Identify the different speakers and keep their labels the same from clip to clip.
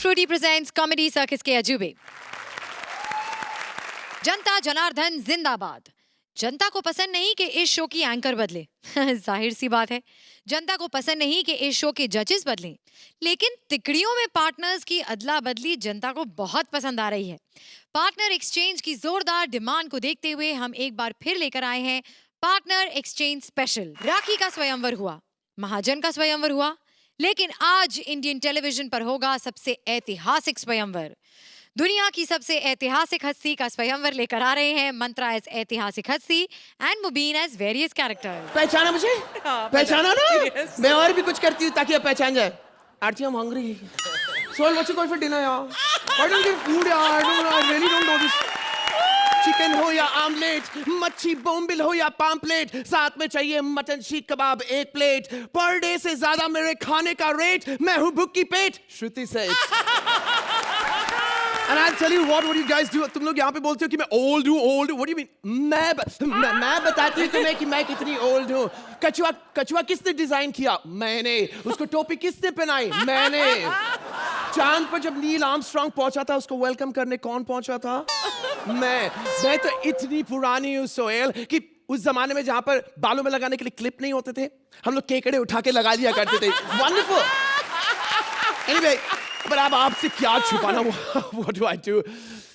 Speaker 1: श्रुति presents comedy circus के अजूबे। जनता जनार्दन जिंदाबाद। जनता को पसंद नहीं कि इस शो की एंकर बदले जाहिर सी बात है, जनता को पसंद नहीं कि इस शो के जजेस बदलें, लेकिन तिकड़ियों में पार्टनर्स की अदला बदली जनता को बहुत पसंद आ रही है। पार्टनर एक्सचेंज की जोरदार डिमांड को देखते हुए हम एक बार फिर लेकर आए हैं पार्टनर एक्सचेंज स्पेशल। राखी का स्वयंवर हुआ, महाजन का स्वयंवर हुआ, लेकिन आज इंडियन टेलीविजन पर होगा सबसे ऐतिहासिक स्वयंवर। दुनिया की सबसे ऐतिहासिक हस्ती का स्वयंवर लेकर आ रहे हैं मंत्रा एज ऐतिहासिक हस्ती and Mubeen as various character.
Speaker 2: पहचाना मुझे? पहचाना ना? yes. मैं और भी कुछ करती हूँ ताकि आप पहचान जाए। Archie, I'm hungry. So what's you going for dinner, yaar? Why don't you get food, yaar? I really don't know this. Chicken हो या आमलेट, मच्छी बोम्बिल हो या पाम्पलेट, साथ में चाहिए मटन शीख कबाब 1 प्लेट। पर डे से ज्यादा मेरे खाने का रेट, मैं हूँ भूखी पेट। श्रुति सेठ। And I'll tell you what you guys do. तुम लोग यहाँ पे बोलते हो कि मैं old हूँ. What do you mean? मैं बताती हूँ तुम्हें कि मैं कितनी old हूँ। कछुआ किसने डिजाइन किया? मैंने। उसको टोपी किसने पहनाई? मैंने। चांद पर जब नील आर्मस्ट्रांग पहुंचा था, उसको वेलकम करने कौन पहुंचा था? मैं तो इतनी पुरानी हूँ सोहेल कि उस जमाने में जहाँ पर बालों में लगाने के लिए क्लिप नहीं होते थे, हम लोग केकड़े उठा के लगा लिया करते थे। Wonderful. Anyway, पर अब आपसे क्या छुपाना? What do I do?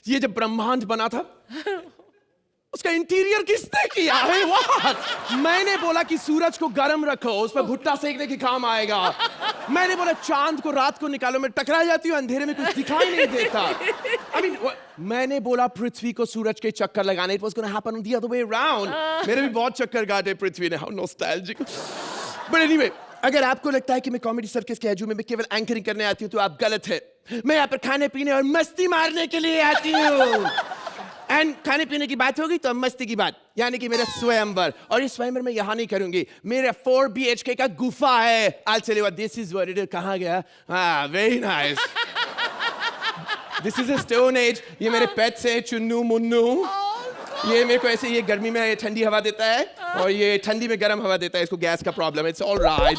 Speaker 2: ये जब ब्रह्मांड बना था, उसका इंटीरियर किसने किया है? What? मैंने बोला कि सूरज को गर्म रखो, उस पर भुट्टा सेकने के काम आएगा। मैंने बोला चांद को रात को निकालो, मैं टकरा जाती हूँ, अंधेरे में कुछ दिखाई नहीं देता। I mean, मैंने बोला पृथ्वी को सूरज के चक्कर लगाने, it was gonna happen the other way around. मेरे भी बहुत चक्कर काटे पृथ्वी ने, how nostalgic. But anyway, अगर आपको लगता है कि मैं कॉमेडी सर्कस के अजूबे में केवल एंकरिंग करने आती हूँ तो आप गलत है। मैं यहाँ पर खाने पीने और मस्ती मारने के लिए आती हूँ। एंड खाने पीने की बात होगी तो मस्ती की बात, यानी कि मेरा स्वयंवर। और इस स्वयंवर में यहाँ नहीं करूंगी, मेरा 4 BHK का गुफा है। I'll tell you what, this is what it is. कहाँ गया? हाँ, very nice. This is a stone age. ये मेरे पेट्स है, चुन्नू मुन्नू। ये मेरे को ऐसे, ये गर्मी में ठंडी हवा देता है और ये ठंडी में गर्म हवा देता है। इसको गैस का प्रॉब्लम है। It's all right.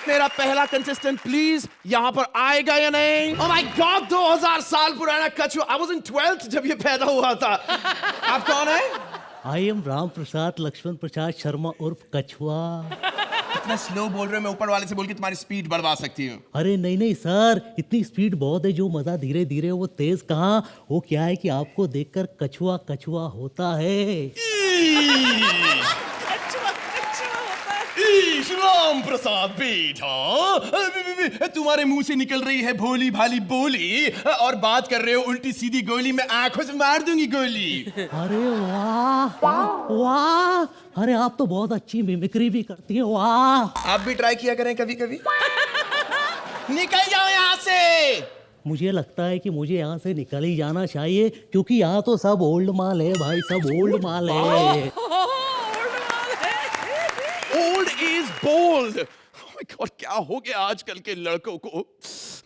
Speaker 2: मेरा पहला कंटेस्टेंट प्लीज यहाँ पर आएगा या नहीं? Oh my God, 2000 साल पुराना कछुआ। I was in 12th जब ये पैदा हुआ था। आप कौन है?
Speaker 3: I am राम प्रसाद लक्ष्मण प्रसाद शर्मा उर्फ कछुआ।
Speaker 2: इतना स्लो बोल रहे हो, मैं ऊपर वाले से बोल के तुम्हारी स्पीड बढ़वा सकती हूँ।
Speaker 3: अरे नहीं सर, इतनी स्पीड बहुत है, जो मजा धीरे धीरे वो तेज कहाँ। वो क्या है कि आपको देखकर कछुआ कछुआ होता है।
Speaker 2: राम प्रसाद बेटा, तुम्हारे मुंह से निकल रही है भोली भाली बोली और बात कर रहे हो उल्टी सीधी गोली। मैं आंखों से मार दूंगी गोली।
Speaker 3: अरे वाह वाह, अरे आप तो बहुत अच्छी मिमिक्री भी करती हैं। वाह,
Speaker 2: आप भी ट्राई किया करें कभी कभी। निकल जाओ यहाँ से।
Speaker 3: मुझे लगता है कि मुझे यहाँ से निकल ही जाना चाहिए, क्योंकि यहाँ तो सब ओल्ड माल है भाई, सब ओल्ड माल है।
Speaker 2: Old is bold. Oh my God, क्या हो गया आजकल के लड़कों को?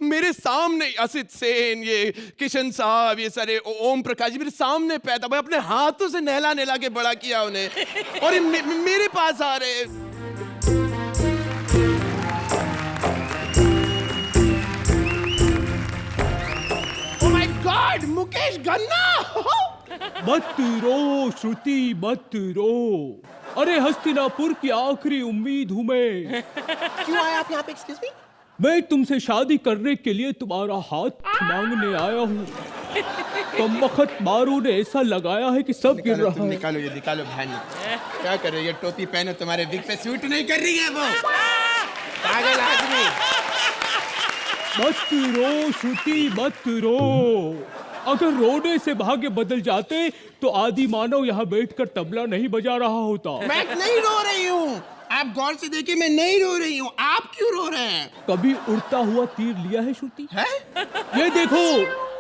Speaker 2: मेरे सामने असित सेन, ये किशन साहब, ये सारे ओम प्रकाश जी मेरे सामने पैदा हुए, अपने हाथों से नहला के बड़ा किया उन्हें, और ये मेरे पास आ रहे। Oh my God, मुकेश गन्ना।
Speaker 4: मत रो श्रुति, मत रो। अरे हस्तिनापुर की आखिरी उम्मीद हूँ मैं।
Speaker 2: क्यों आए आप यहाँ पे? Excuse me.
Speaker 4: मैं तुमसे शादी करने के लिए तुम्हारा हाथ मांगने आया हूँ। कमबख्त मारू ने ऐसा लगाया है कि सब गिर रहा है।
Speaker 2: निकालो ये, निकालो बहन। क्या कर रही है? टोपी पहनो, तुम्हारे विग पे सूट नहीं कर रही है वो। पागल आदमी।
Speaker 4: मत रो श्रुति, मत रो। अगर रोने से भाग्य बदल जाते तो आदि मानव यहाँ बैठकर तबला नहीं बजा रहा होता।
Speaker 2: मैं नहीं रो रही हूँ, आप गौर से देखिए, मैं नहीं रो रही हूँ। आप क्यों रो रहे हैं?
Speaker 4: कभी उड़ता हुआ तीर लिया है श्रुति?
Speaker 2: है?
Speaker 4: ये देखो,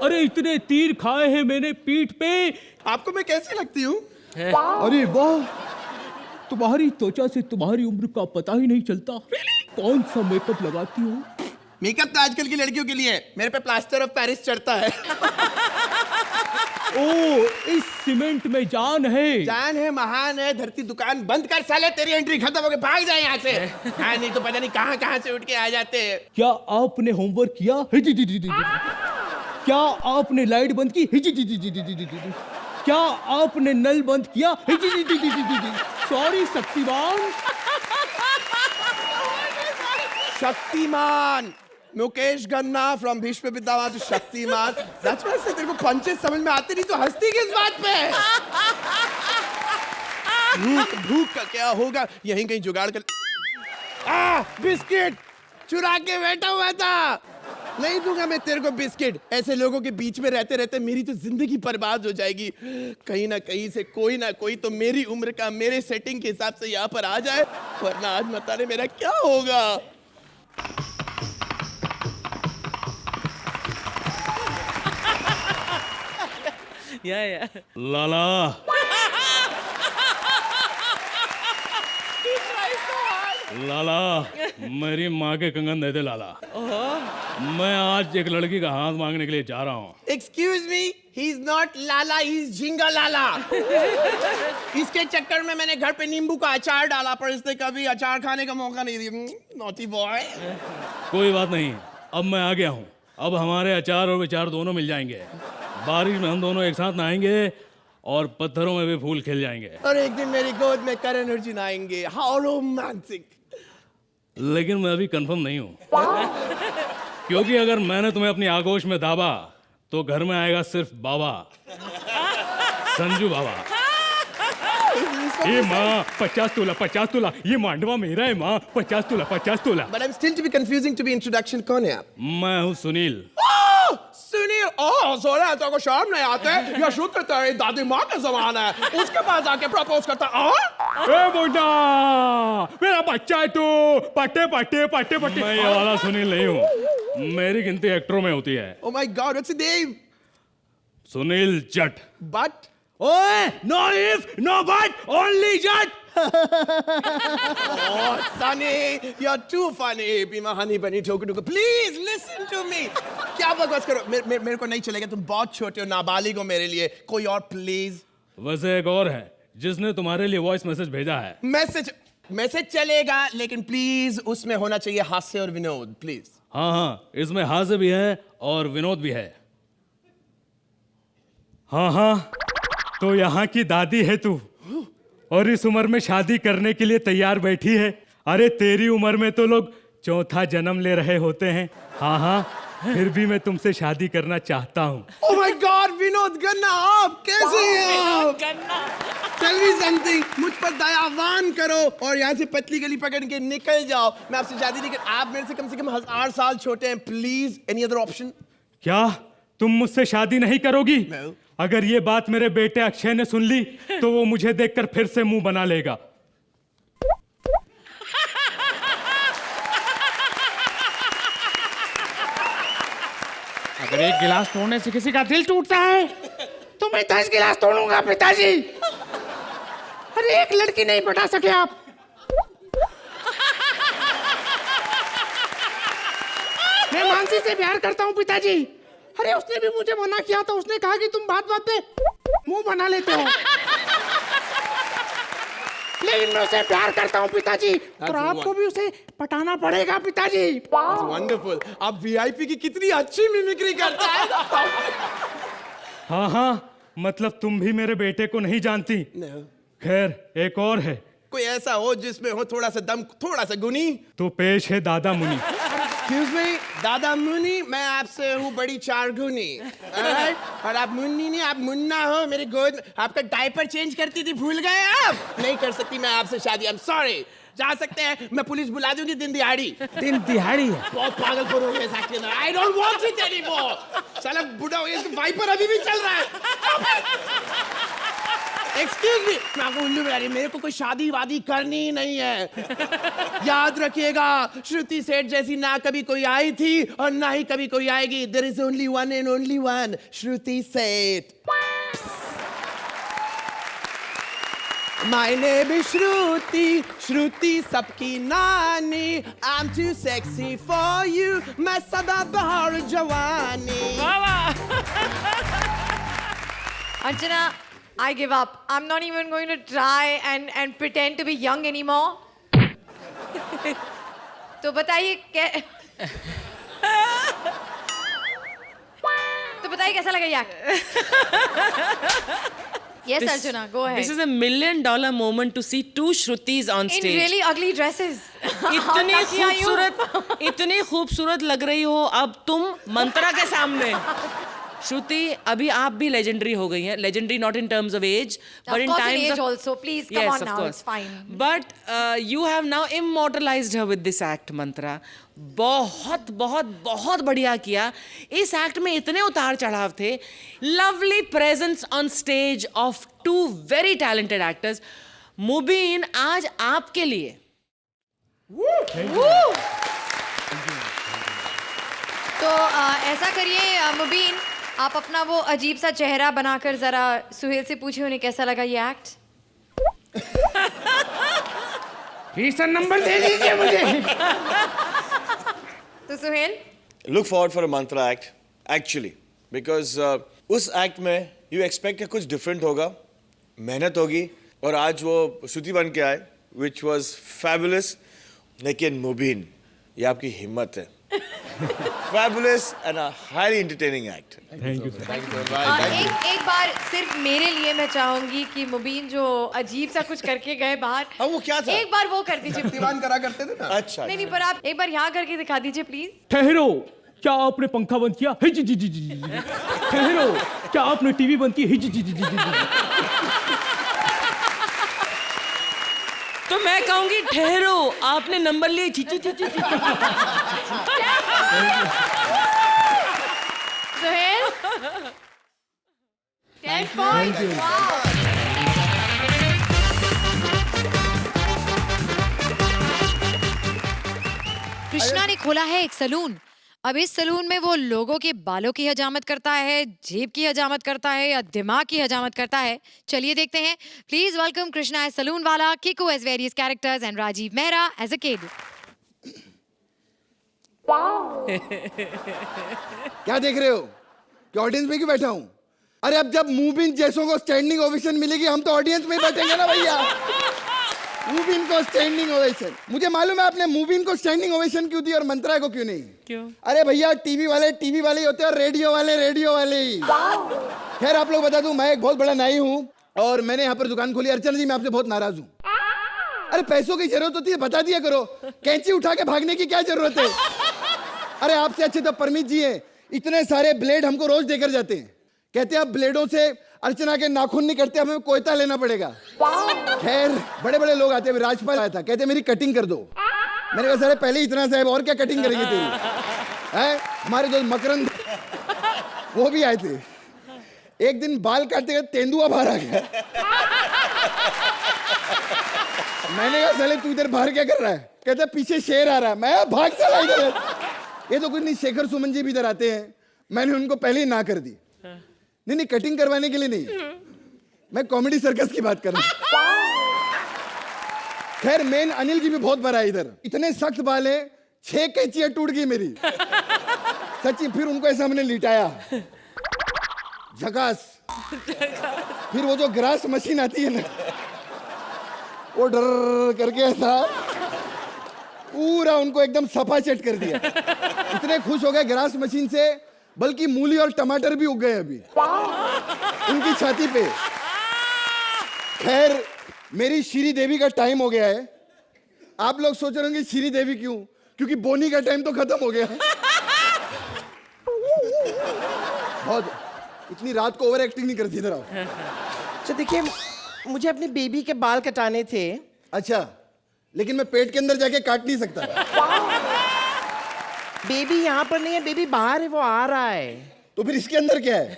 Speaker 4: अरे इतने तीर खाए हैं मैंने पीठ पे।
Speaker 2: आपको मैं कैसी लगती हूँ?
Speaker 4: अरे वाह, तुम्हारी त्वचा से तुम्हारी उम्र का पता ही नहीं चलता। कौन सा मेकअप लगाती हो?
Speaker 2: मेकअप तो आजकल की लड़कियों के लिए है, मेरे पे प्लास्टर ऑफ पेरिस चढ़ता है।
Speaker 4: ओ इस सीमेंट में जान है।
Speaker 2: जान है, महान है। धरती दुकान बंद कर साले, तेरी एंट्री खत्म हो गई, भाग जाए यहाँ से। हाँ, नहीं तो पता नहीं कहाँ कहाँ से उठ के आ जाते हैं।
Speaker 4: क्या आपने होमवर्क किया? क्या आपने लाइट बंद की? क्या आपने नल बंद किया? Sorry Shaktiman.
Speaker 2: Shaktiman, Mukesh Khanna from Bhishma Pitamah to Shaktiman. सच में से तेरे को पंचेस समझ में आते नहीं तो हंसती किस बात पे है? भूख का क्या होगा, यहीं कहीं जुगाड़ कर। बिस्किट चुरा के बैठा हुआ था। नहीं दूंगा मैं तेरे को बिस्किट। ऐसे लोगों के बीच में रहते रहते मेरी तो जिंदगी बर्बाद हो जाएगी। कहीं ना कहीं से कोई ना कोई तो मेरी उम्र का, मेरे सेटिंग के हिसाब से यहाँ पर आ जाए, वरना आज मत आने मेरा क्या होगा।
Speaker 5: Yeah.
Speaker 4: लाला लाला, मेरी माँ के कंगन दे दे लाला। मैं आज एक लड़की का हाथ मांगने के लिए जा रहा हूँ।
Speaker 2: Excuse me, he's not Lala, he's झिंगा लाला। इसके चक्कर में मैंने घर पे नींबू का अचार डाला, पर इसने कभी अचार खाने का मौका नहीं दिया। Naughty boy.
Speaker 4: कोई बात नहीं, अब मैं आ गया हूँ। अब हमारे अचार और विचार दोनों मिल जाएंगे। बारिश में हम दोनों एक साथ नहाएंगे और पत्थरों में भी फूल खिल जाएंगे।
Speaker 2: और एक दिन मेरी गोद में करण अर्जुन आएंगे। How romantic.
Speaker 4: लेकिन मैं अभी कंफर्म नहीं हूँ, क्योंकि अगर मैंने तुम्हें अपनी आगोश में दाबा तो घर में आएगा सिर्फ बाबा, संजू बाबा। ये माँ 50 तोला, ये मांडवा मेरा है माँ, 50 तोला।
Speaker 2: But I'm still to be confusing to be introduction। कौन है आप?
Speaker 4: मैं हूँ सुनील।
Speaker 2: सुनील, सोना तो को शर्म नहीं आते? यह शुद्ध तेरी दादी माँ का जमाना है, उसके पास आके प्रपोज करता।
Speaker 4: ए बुड्ढा, मेरा बच्चा है तू। पट्टे। मैं ये वाला सुनील नहीं हूँ, मेरी गिनती एक्टरों में होती है।
Speaker 2: Oh my God, what's your name?
Speaker 4: Sunil Jatt.
Speaker 2: But
Speaker 4: ओए, no if, no but, only Jatt.
Speaker 2: oh, Sunny, you're too funny. Be my honey bunny, ठोकर। Please listen to me. क्या बकवास करो? मेरे को नहीं चलेगा, तुम बहुत छोटे हो, नाबालिग हो मेरे लिए। कोई और प्लीज।
Speaker 4: वैसे एक और है जिसने तुम्हारे लिए वॉइस मैसेज भेजा है।
Speaker 2: मैसेज चलेगा, लेकिन प्लीज उसमें होना चाहिए हास्य और विनोद, प्लीज।
Speaker 4: हाँ, इसमें हास्य भी है और विनोद भी है। हाँ, तो यहाँ की दादी है तू, और इस उम्र में शादी करने के लिए तैयार बैठी है। अरे तेरी उम्र में तो लोग चौथा जन्म ले रहे होते हैं। हाँ, फिर भी मैं तुमसे शादी करना चाहता हूँ।
Speaker 2: Oh my God, Vinod Khanna, आप कैसे हैं आप? Tell me something, मुझ पर दयावान करो और यहाँ से पतली गली पकड़ के निकल जाओ। मैं आपसे शादी नहीं कर, आप मेरे से कम 1000 साल छोटे हैं। Please, any other option?
Speaker 4: क्या तुम मुझसे शादी नहीं करोगी?
Speaker 2: No.
Speaker 4: अगर ये बात मेरे बेटे अक्षय ने सुन ली तो वो मुझे देखकर फिर से मुंह बना लेगा।
Speaker 5: अगर एक गिलास तोड़ने से किसी का दिल टूटता है तो मैं 10 गिलास तोड़ूंगा पिताजी। अरे एक लड़की नहीं पटा सके आप। मैं मानसी से प्यार करता हूँ पिताजी। अरे उसने भी मुझे मना किया था, उसने कहा कि तुम बात पे मुंह बना लेते हो। लेकिन मैं उसे प्यार करता हूँ पिताजी, और आपको भी उसे पटाना पड़ेगा पिताजी।
Speaker 2: वंडरफुल, आप वीआईपी की कितनी अच्छी मिमिक्री करता है।
Speaker 4: हाँ, मतलब तुम भी मेरे बेटे को नहीं जानती। खैर, एक और है।
Speaker 2: कोई ऐसा हो जिसमें हो थोड़ा सा दम, थोड़ा सा गुनी।
Speaker 4: तो पेश है दादा मुनि।
Speaker 2: Excuse me, दादा मुनि, मैं आपसे हूँ बड़ी चारगुनी। और आप मुन्नी नहीं, आप मुन्ना हो। मेरे गोद में आपका डायपर चेंज करती थी, भूल गए आप? नहीं कर सकती मैं आपसे शादी। I'm sorry। जा सकते हैं, मैं पुलिस बुला दूंगी दिन दिहाड़ी।
Speaker 5: दिन दिहाड़ी है।
Speaker 2: बहुत पागलखोर हो गए इस एक्ट के अंदर। I don't want it anymore। साला बुढ़ा हो गया, इसका वाइपर अभी भी चल रहा है। Excuse me, मैं आपको उल्लू बना रही, मेरे को कोई शादी वादी करनी ही नहीं है। याद रखिएगा, श्रुति सेठ जैसी ना कभी कोई आई थी और ना ही कभी कोई आएगी। There is only one and only one, श्रुति सेठ। My name is श्रुति, श्रुति सबकी नानी। I'm too sexy for you, मैं सदा बहार जवानी।
Speaker 1: Archana, I give up. I'm not even going to try and pretend to be young anymore. तो बताइए कैसा लगा ये act? Yes, Archana, go ahead.
Speaker 6: This is $1 million moment to see two Shrutis on
Speaker 1: In
Speaker 6: stage.
Speaker 1: really ugly dresses.
Speaker 6: इतनी खूबसूरत लग रही हो अब तुम मंत्रा के सामने। श्रुति, अभी आप भी लेजेंडरी हो गई हैं। Legendary not in terms of age, but in
Speaker 1: Of course, in
Speaker 6: terms
Speaker 1: age
Speaker 6: of
Speaker 1: also. Please, come
Speaker 6: yes,
Speaker 1: on
Speaker 6: of
Speaker 1: now.
Speaker 6: course.
Speaker 1: It's fine.
Speaker 6: But you have now immortalized her with this act, मंत्रा। बहुत बहुत बहुत बढ़िया किया। इस act में इतने उतार चढ़ाव थे। Lovely presence on stage of two very talented actors. मुबीन, आज आपके लिए
Speaker 1: तो ऐसा करिए मुबीन, आप अपना वो अजीब सा चेहरा बनाकर जरा सुहेल से पूछिए उन्हें कैसा लगा ये एक्ट।
Speaker 5: प्लीज सर नंबर दे दीजिए मुझे।
Speaker 1: तो Suhail,
Speaker 7: Look forward for a mantra act, actually, because उस act में you expect कि कुछ different होगा, मेहनत होगी, और आज वो श्रुति बन के आए, which was fabulous. लेकिन मुबीन, ये आपकी हिम्मत है। Fabulous and a highly entertaining act.
Speaker 4: Thank you.
Speaker 1: एक बार सिर्फ मेरे लिए मैं चाहूंगी कि मुबीन जो अजीब सा कुछ करके गए बाहर,
Speaker 7: हाँ, वो क्या था?
Speaker 1: एक बार वो कर दीजिए।
Speaker 2: दीवान करा करते थे ना।
Speaker 7: अच्छा।
Speaker 1: नहीं पर आप एक बार यहाँ करके दिखा दीजिए प्लीज।
Speaker 4: ठहरो, क्या आपने पंखा बंद किया? हिज जी जी जी जी। ठहरो, क्या आपने टीवी बंद की? हिज जी जी जी जी।
Speaker 6: तो मैं कहूंगी ठहरो, आपने नंबर लिए। ची ची ची ची ची।
Speaker 1: सुहेल 10 points. Wow. कृष्णा ने खोला है एक सलून। अब इस सलून में वो लोगों के बालों की हजामत करता है, जेब की हजामत करता है या दिमाग की हजामत करता है। चलिए देखते हैं। Please welcome Krishna as salon वाला, Kiku as various characters and Rajiv Mehra as a kid.
Speaker 2: क्या देख रहे हो कि ऑडियंस में क्यों बैठा हूं? अरे अब जब मुबीन जैसों को स्टैंडिंग ओवेशन मिलेगी हम तो ऑडियंस में ही बैठेंगे ना भैया। मुबीन को स्टैंडिंग ओवेशन। मुझे मालूम है आपने मुबीन को स्टैंडिंग ओवेशन क्यों दी और मंत्रा को क्यों नहीं?
Speaker 6: क्यों?
Speaker 2: अरे भैया टीवी वाले ही होते हैं और रेडियो वाले ही। खैर आप लोग बता दूं, मैं एक बहुत बड़ा नाई हूं और मैंने यहाँ पर दुकान खोली। अर्चना जी, मैं आपसे बहुत नाराज हूँ। अरे पैसों की जरूरत होती है, बता दिया करो। कैंची उठा के भागने की क्या जरूरत है? अरे आपसे अच्छे तो परमीत जी हैं, इतने सारे ब्लेड हमको रोज देकर जाते हैं। कहते हैं अब ब्लेडों से अर्चना के नाखून नहीं करते, हमें कोयता लेना पड़ेगा। खैर बड़े बड़े लोग आते हैं। राजपाल आया था, कहते मेरी कटिंग कर दो। मैंने कहा सारे पहले इतना साहब और क्या कटिंग करेंगे तेरी? है हमारे दोस्त मकरंद वो भी आए थे। एक दिन बाल काटते हुए तेंदुआ बाहर आ गया। मैंने कहा साले तू इधर बाहर क्या कर रहा है? कहता पीछे शेर आ रहा है। मैं भाग चला इधर। ये तो कुछ नहीं, शेखर सुमन जी भी इधर आते हैं। मैंने उनको पहले ही ना कर दी। नहीं कटिंग करवाने के लिए नहीं, मैं कॉमेडी सर्कस की बात कर रहा हूं। खैर मेन अनिल जी भी बहुत बड़ा है इधर। इतने सख्त बाल है, 6 कैंचियां टूट गई मेरी सच्ची। फिर उनको ऐसा हमने लिटाया, झकास। फिर वो जो ग्रास मशीन आती है ना, वो डर करके ऐसा पूरा उनको एकदम सफा चट कर दिया। इतने खुश हो गए ग्रास मशीन से, बल्कि मूली और टमाटर भी उग गए अभी उनकी छाती पे। खैर मेरी श्री देवी का टाइम हो गया है। आप लोग सोच रहे होंगे श्री देवी क्यों? क्योंकि बोनी का टाइम तो खत्म हो गया। बहुत इतनी रात को ओवर एक्टिंग नहीं करती इधर आओ।
Speaker 5: अच्छा देखिए, मुझे अपने बेबी के बाल कटाने थे।
Speaker 2: अच्छा, लेकिन मैं पेट के अंदर जाके काट नहीं सकता।
Speaker 5: बेबी यहाँ पर नहीं है, बेबी बाहर है, वो आ रहा है।
Speaker 2: तो फिर इसके अंदर क्या है?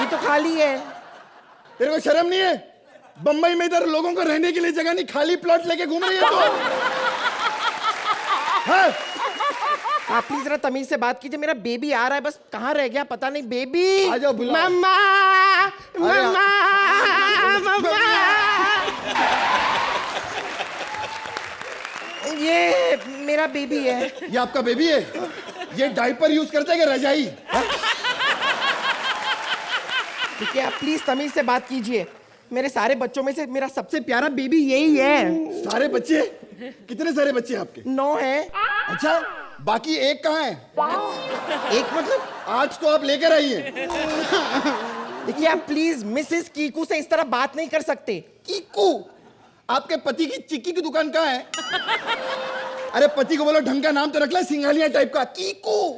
Speaker 5: ये तो खाली है।
Speaker 2: तेरे को शर्म नहीं है? बम्बई में इधर लोगों को रहने के लिए जगह नहीं, खाली प्लॉट लेके घूम रही है तो। हाँ?
Speaker 5: आप प्लीज जरा तमीज से बात कीजिए। मेरा बेबी आ रहा है, बस कहाँ रह गया पता नहीं। बेबी
Speaker 2: आ जाओ, बुलाओ।
Speaker 5: मम्मा मम्मा मम्मा। ये मेरा बेबी है।
Speaker 2: ये आपका बेबी है? ये डायपर यूज करता है क्या रजाई? ठीक है, आप प्लीज तमीज से बात कीजिए। मेरे सारे बच्चों में से मेरा सबसे प्यारा बेबी यही है।
Speaker 8: सारे बच्चे? कितने सारे बच्चे हैं आपके?
Speaker 2: 9 है।
Speaker 8: अच्छा, बाकी एक कहाँ है?
Speaker 2: एक मतलब?
Speaker 8: 8 तो आप लेकर आई हैं।
Speaker 2: देखिए आप प्लीज मिसेस कीकू से इस तरह बात नहीं कर सकते।
Speaker 8: कीकू? आपके पति की चिक्की की दुकान कहाँ है? अरे पति को बोलो ढंग का नाम तो रख ले, सिंघानिया टाइप का। कीकू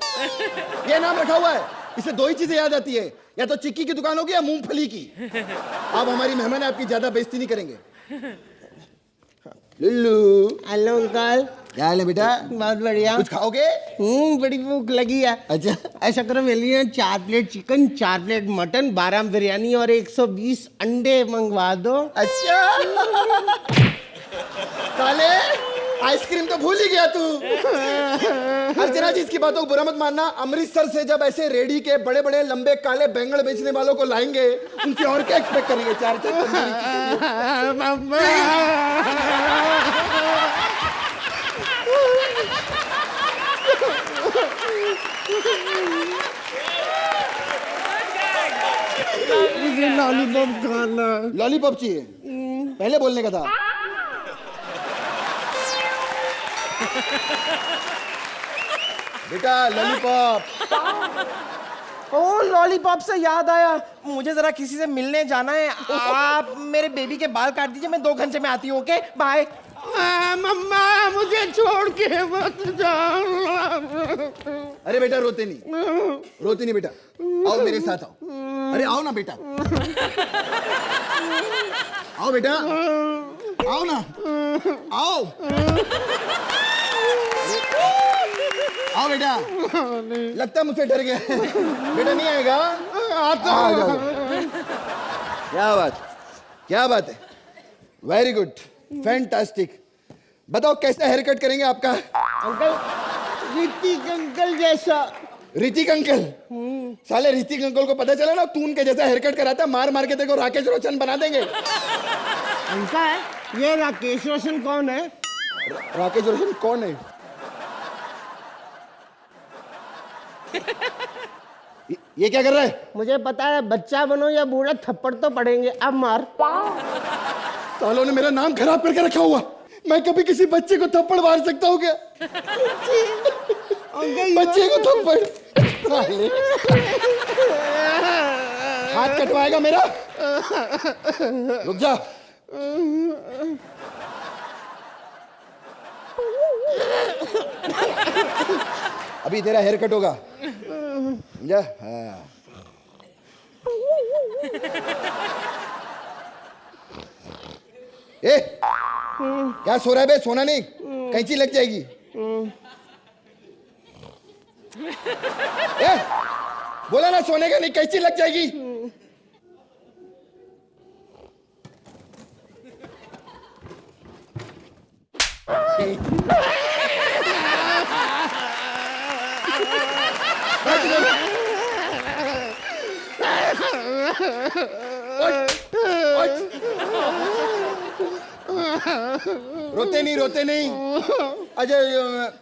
Speaker 8: ये नाम रखा हुआ है। इससे 2 ही चीजें याद आती है, या तो चिक्की की दुकान होगी या मूंगफली की। आप हमारी मेहमान है, आपकी ज्यादा बेइज्जती नहीं करेंगे। लुल्लू।
Speaker 2: Hello uncle.
Speaker 8: क्या हाल है बेटा?
Speaker 2: बहुत बढ़िया।
Speaker 8: कुछ खाओगे?
Speaker 2: बड़ी भूख लगी है।
Speaker 8: अच्छा,
Speaker 2: ऐसा करो मेरे लिए 4 plate chicken, 4 plate mutton, 12 biryani और 120 अंडे मंगवा दो।
Speaker 8: अच्छा। साले आइसक्रीम तो भूल ही गया तू। अर्चना जी, इसकी बातों को बुरा मत मानना। अमृतसर से जब ऐसे रेडी के बड़े बड़े लंबे काले बैंगन बेचने वालों को लाएंगे, उनसे और क्या एक्सपेक्ट करेंगे? 4
Speaker 2: मुझे लॉलीपॉप खाना।
Speaker 8: लॉलीपॉप चाहिए? पहले बोलने का था। बेटा लॉलीपॉप।
Speaker 2: ओ लॉलीपॉप से याद आया, मुझे जरा किसी से मिलने जाना है। आप मेरे बेबी के बाल काट दीजिए, मैं 2 घंटे में आती हूँ। Okay bye. मम्मा मुझे छोड़ के मत जाओ।
Speaker 8: अरे बेटा रोते नहीं बेटा, आओ मेरे साथ आओ। अरे आओ ना बेटा, आओ बेटा, आओ ना, आओ आओ बेटा। लगता मुझसे डर गया। बेटा नहीं आएगा? आता हूं। क्या बात है, वेरी गुड, फैंटास्टिक। बताओ कैसा हेयर कट करेंगे आपका?
Speaker 2: अंकल ऋतिक अंकल जैसा।
Speaker 8: ऋतिक अंकल? साले ऋतिक अंकल को पता चला ना तू उनके जैसा हेयर कट कराता है, मार मार के तेरे को राकेश रोशन बना देंगे।
Speaker 2: अंकल ये राकेश रोशन कौन है?
Speaker 8: राकेश रोशन कौन है? ये क्या कर रहा है?
Speaker 2: मुझे पता है, बच्चा बनो या बूढ़ा थप्पड़ तो पड़ेंगे। अब मार।
Speaker 8: सालों ने मेरा नाम खराब करके रखा हुआ। मैं कभी किसी बच्चे को थप्पड़ मार सकता हूँ क्या? बच्चे को थप्पड़? हाथ कटवाएगा मेरा? रुक जा। अभी तेरा हेयर कट होगा, समझा? हाँ। ए, क्या सो रहा है बे? सोना नहीं, कैंची लग जाएगी। ए, बोला ना सोने का नहीं, कैंची लग जाएगी। रोते नहीं। अजय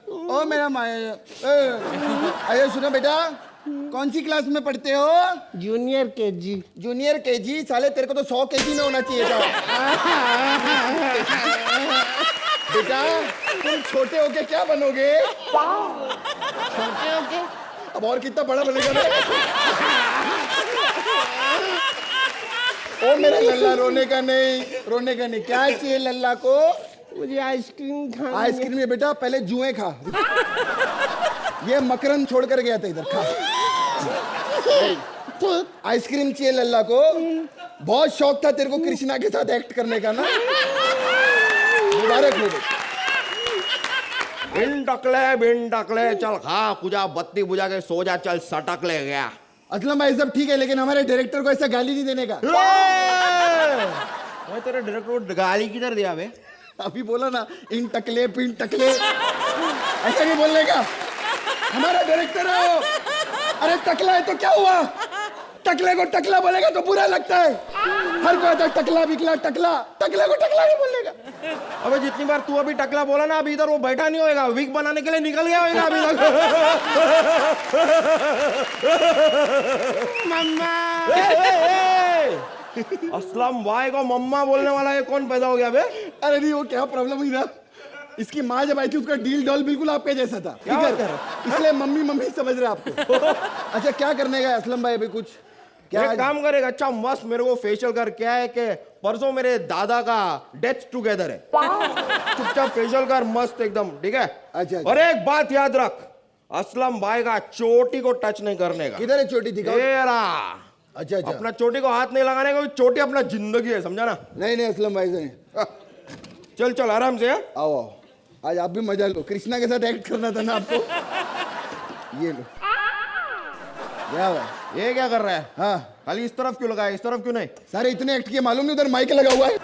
Speaker 8: ओ मेरा अजय सुनो बेटा, कौन सी क्लास में पढ़ते हो?
Speaker 2: Junior KG.
Speaker 8: Junior KG? साले तेरे को तो 100 केजी में होना चाहिए था। बेटा तुम छोटे होके क्या बनोगे?
Speaker 2: छोटे होके
Speaker 8: अब और कितना बड़ा बनेगा रे? ओ मेरा लल्ला, रोने का नहीं। क्या चाहिए लल्ला को?
Speaker 2: मुझे आइसक्रीम खाना।
Speaker 8: आइसक्रीम? ये बेटा पहले जुए खा। ये मकरन छोड़ कर गया था, इधर खा। आइसक्रीम चाहिए लल्ला को। बहुत शौक था तेरे को कृष्णा के साथ एक्ट करने का ना? मुबारक हो।
Speaker 2: बिन टकले चल खा, कुजा बत्ती बुझा के सो जा, चल सटक ले गया।
Speaker 8: असलम भाई सब ठीक है, लेकिन हमारे डायरेक्टर को ऐसा गाली नहीं देने का।
Speaker 2: मैं तेरे डायरेक्टर को गाली किधर दिया बे?
Speaker 8: अभी बोला ना, इन टकले पिन टकले, ऐसा नहीं बोलने का। हमारा डायरेक्टर है वो। अरे टकला है तो क्या हुआ? टकले को टकला बोलेगा तो बुरा लगता है। हर कोई आता टकला बिकला टकला, टकले को टकला नहीं बोलने का।
Speaker 2: अबे जितनी बार तू अभी टकला बोला ना, अभी इधर वो बैठा नहीं होएगा, विग बनाने के लिए निकल गया होगा अभी तक।
Speaker 5: मम्मा
Speaker 2: असलम भाई को मम्मा बोलने वाला ये कौन पैदा हो गया बे?
Speaker 8: अरे नहीं, वो क्या प्रॉब्लम हुई ना, इसकी माँ जब आई थी उसका डील डॉल बिल्कुल आपके जैसा था,
Speaker 2: क्या
Speaker 8: ठीक
Speaker 2: बात कर
Speaker 8: है?
Speaker 2: रहे हो?
Speaker 8: इसलिए मम्मी मम्मी समझ रहे आपको। अच्छा क्या करने गए असलम भाई अभी कुछ? क्या
Speaker 2: एक काम करेगा, अच्छा मस्त मेरे को फेशियल कर, क्या है कि परसों मेरे दादा का डेथ टुगेदर है, चुपचाप फेशियल कर मस्त एकदम, ठीक है?
Speaker 8: अच्छा।
Speaker 2: और एक बात याद रख, असलम भाई का चोटी को टच नहीं करने का।
Speaker 8: किधर है चोटी दिखाओ।
Speaker 2: ये रहा।
Speaker 8: अच्छा अच्छा।
Speaker 2: अपना चोटी को हाथ नहीं लगाने का, चोटी अपना जिंदगी है, समझा ना?
Speaker 8: नहीं नहीं असलम भाई से
Speaker 2: चल चल आराम से।
Speaker 8: आओ आओ, आज आप भी मजा लो, कृष्णा के साथ एक्ट करना था ना आपको। ये लो। क्या हुआ?
Speaker 2: ये क्या कर रहा है?
Speaker 8: हाँ
Speaker 2: खाली इस तरफ क्यों लगाया, इस तरफ क्यों नहीं?
Speaker 8: सारे इतने एक्ट किए, मालूम नहीं उधर माइक लगा हुआ है।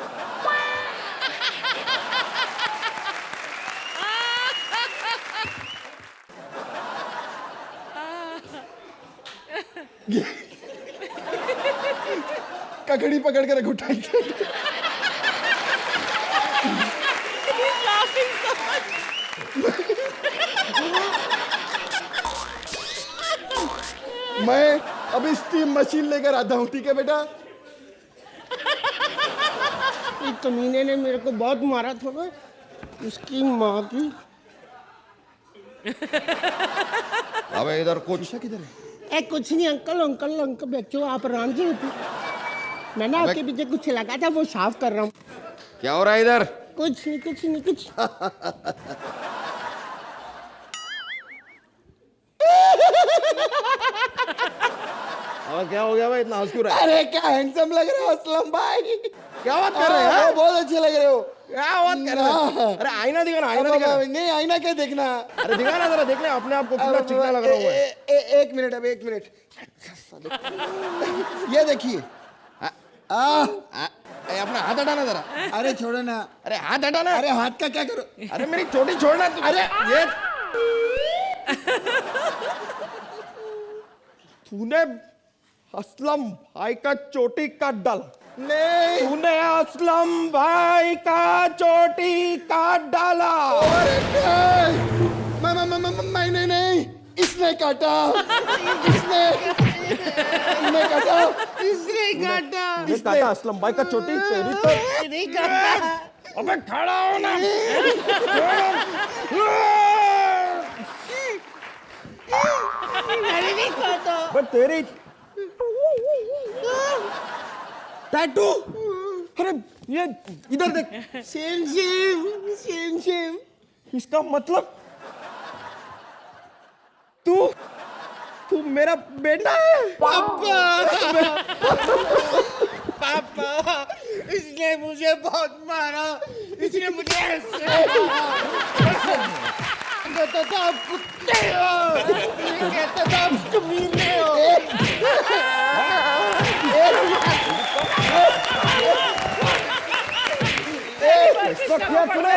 Speaker 8: ककड़ी पकड़ कर रखो टाइट। मैं अभी स्टीम मशीन लेकर आता हूँ, ठीक है बेटा?
Speaker 5: इस कमीने ने मेरे को बहुत मारा था ना, उसकी माँ की।
Speaker 2: अबे इधर कुछ
Speaker 8: किधर है?
Speaker 5: ए कुछ नहीं अंकल, अंकल अंकल बच्चों आप आराम से उठो। मैं ना आपके पीछे कुछ लगा था, वो साफ कर रहा हूँ।
Speaker 2: क्या हो रहा है इधर?
Speaker 5: कुछ नहीं कुछ नहीं कुछ।
Speaker 2: अब क्या हो गया भाई, इतना हंस क्यों रहा है?
Speaker 8: अरे क्या हैंडसम लग रहे हो असलम भाई।
Speaker 2: क्या बात कर रहे हैं?
Speaker 8: बहुत अच्छे लग रहे हो।
Speaker 2: क्या बात कर रहे हैं? अरे आईना दिखा ना, आईना दिखा ना।
Speaker 8: नहीं आईना क्या देखना।
Speaker 2: अरे दिखा ना जरा, देखने अपने आप को कितना चिकना लग रहा है।
Speaker 8: एक मिनट, अब एक मिनट। ये देखिए।
Speaker 2: अपना हाथ हटाना जरा।
Speaker 8: अरे छोड़ो ना।
Speaker 2: अरे हाथ हटाना।
Speaker 8: अरे हाथ का क्या करो?
Speaker 2: अरे मेरी चोटी छोड़ना तू। अरे ये तूने असलम भाई का चोटी काट डाला।
Speaker 8: नहीं।
Speaker 2: तूने असलम भाई का चोटी काट डाला।
Speaker 8: अरे नहीं, नहीं, इसने काटा। इसने काटा।
Speaker 5: इसने काटा।
Speaker 2: ये काटा असलम भाई का चोटी, तेरी तो।
Speaker 5: नहीं काटा।
Speaker 2: अबे खड़ा हो ना।
Speaker 5: मैंने नहीं काटा।
Speaker 2: बट तेरी टैटू। अरे ये इधर देख,
Speaker 5: सेम सेम सेम सेम।
Speaker 2: इसका मतलब तू मेरा बेटा है।
Speaker 5: पापा इसने मुझे बहुत मारा, इसने मुझे ऐसे कहता था आप कुत्ते हो, कहता था आप कमीने हो।
Speaker 2: ऐसा किया तूने,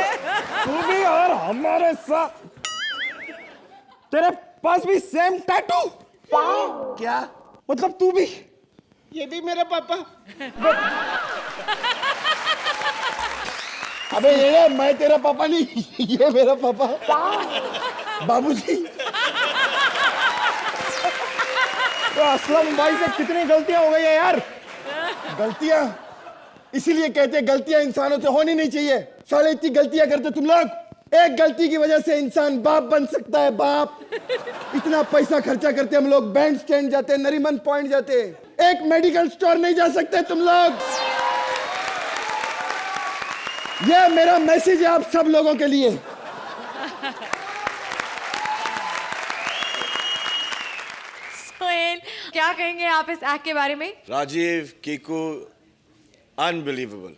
Speaker 2: तू भी और हमारे साथ। तेरे पास भी सेम टैटू?
Speaker 8: क्या
Speaker 2: मतलब तू भी?
Speaker 5: ये भी मेरा पापा।
Speaker 8: अबे ये मैं तेरा पापा नहीं, ये मेरा पापा बाबूजी।
Speaker 2: तो असलम भाई से कितनी गलतियां हो गई है यार।
Speaker 8: गलतियां इसीलिए कहते हैं गलतियां इंसानों से होनी नहीं चाहिए। साले इतनी गलतियां करते तुम लोग। एक गलती की वजह से इंसान बाप बन सकता है, बाप। इतना पैसा खर्चा करते हम लोग, बैंड स्टैंड जाते, नरीमन पॉइंट जाते, एक मेडिकल स्टोर नहीं जा सकते तुम लोग। यह मेरा मैसेज है आप सब लोगों के लिए।
Speaker 1: सोहेल, क्या कहेंगे आप इस एक्ट के बारे में?
Speaker 7: Rajiv, Kiku, unbelievable,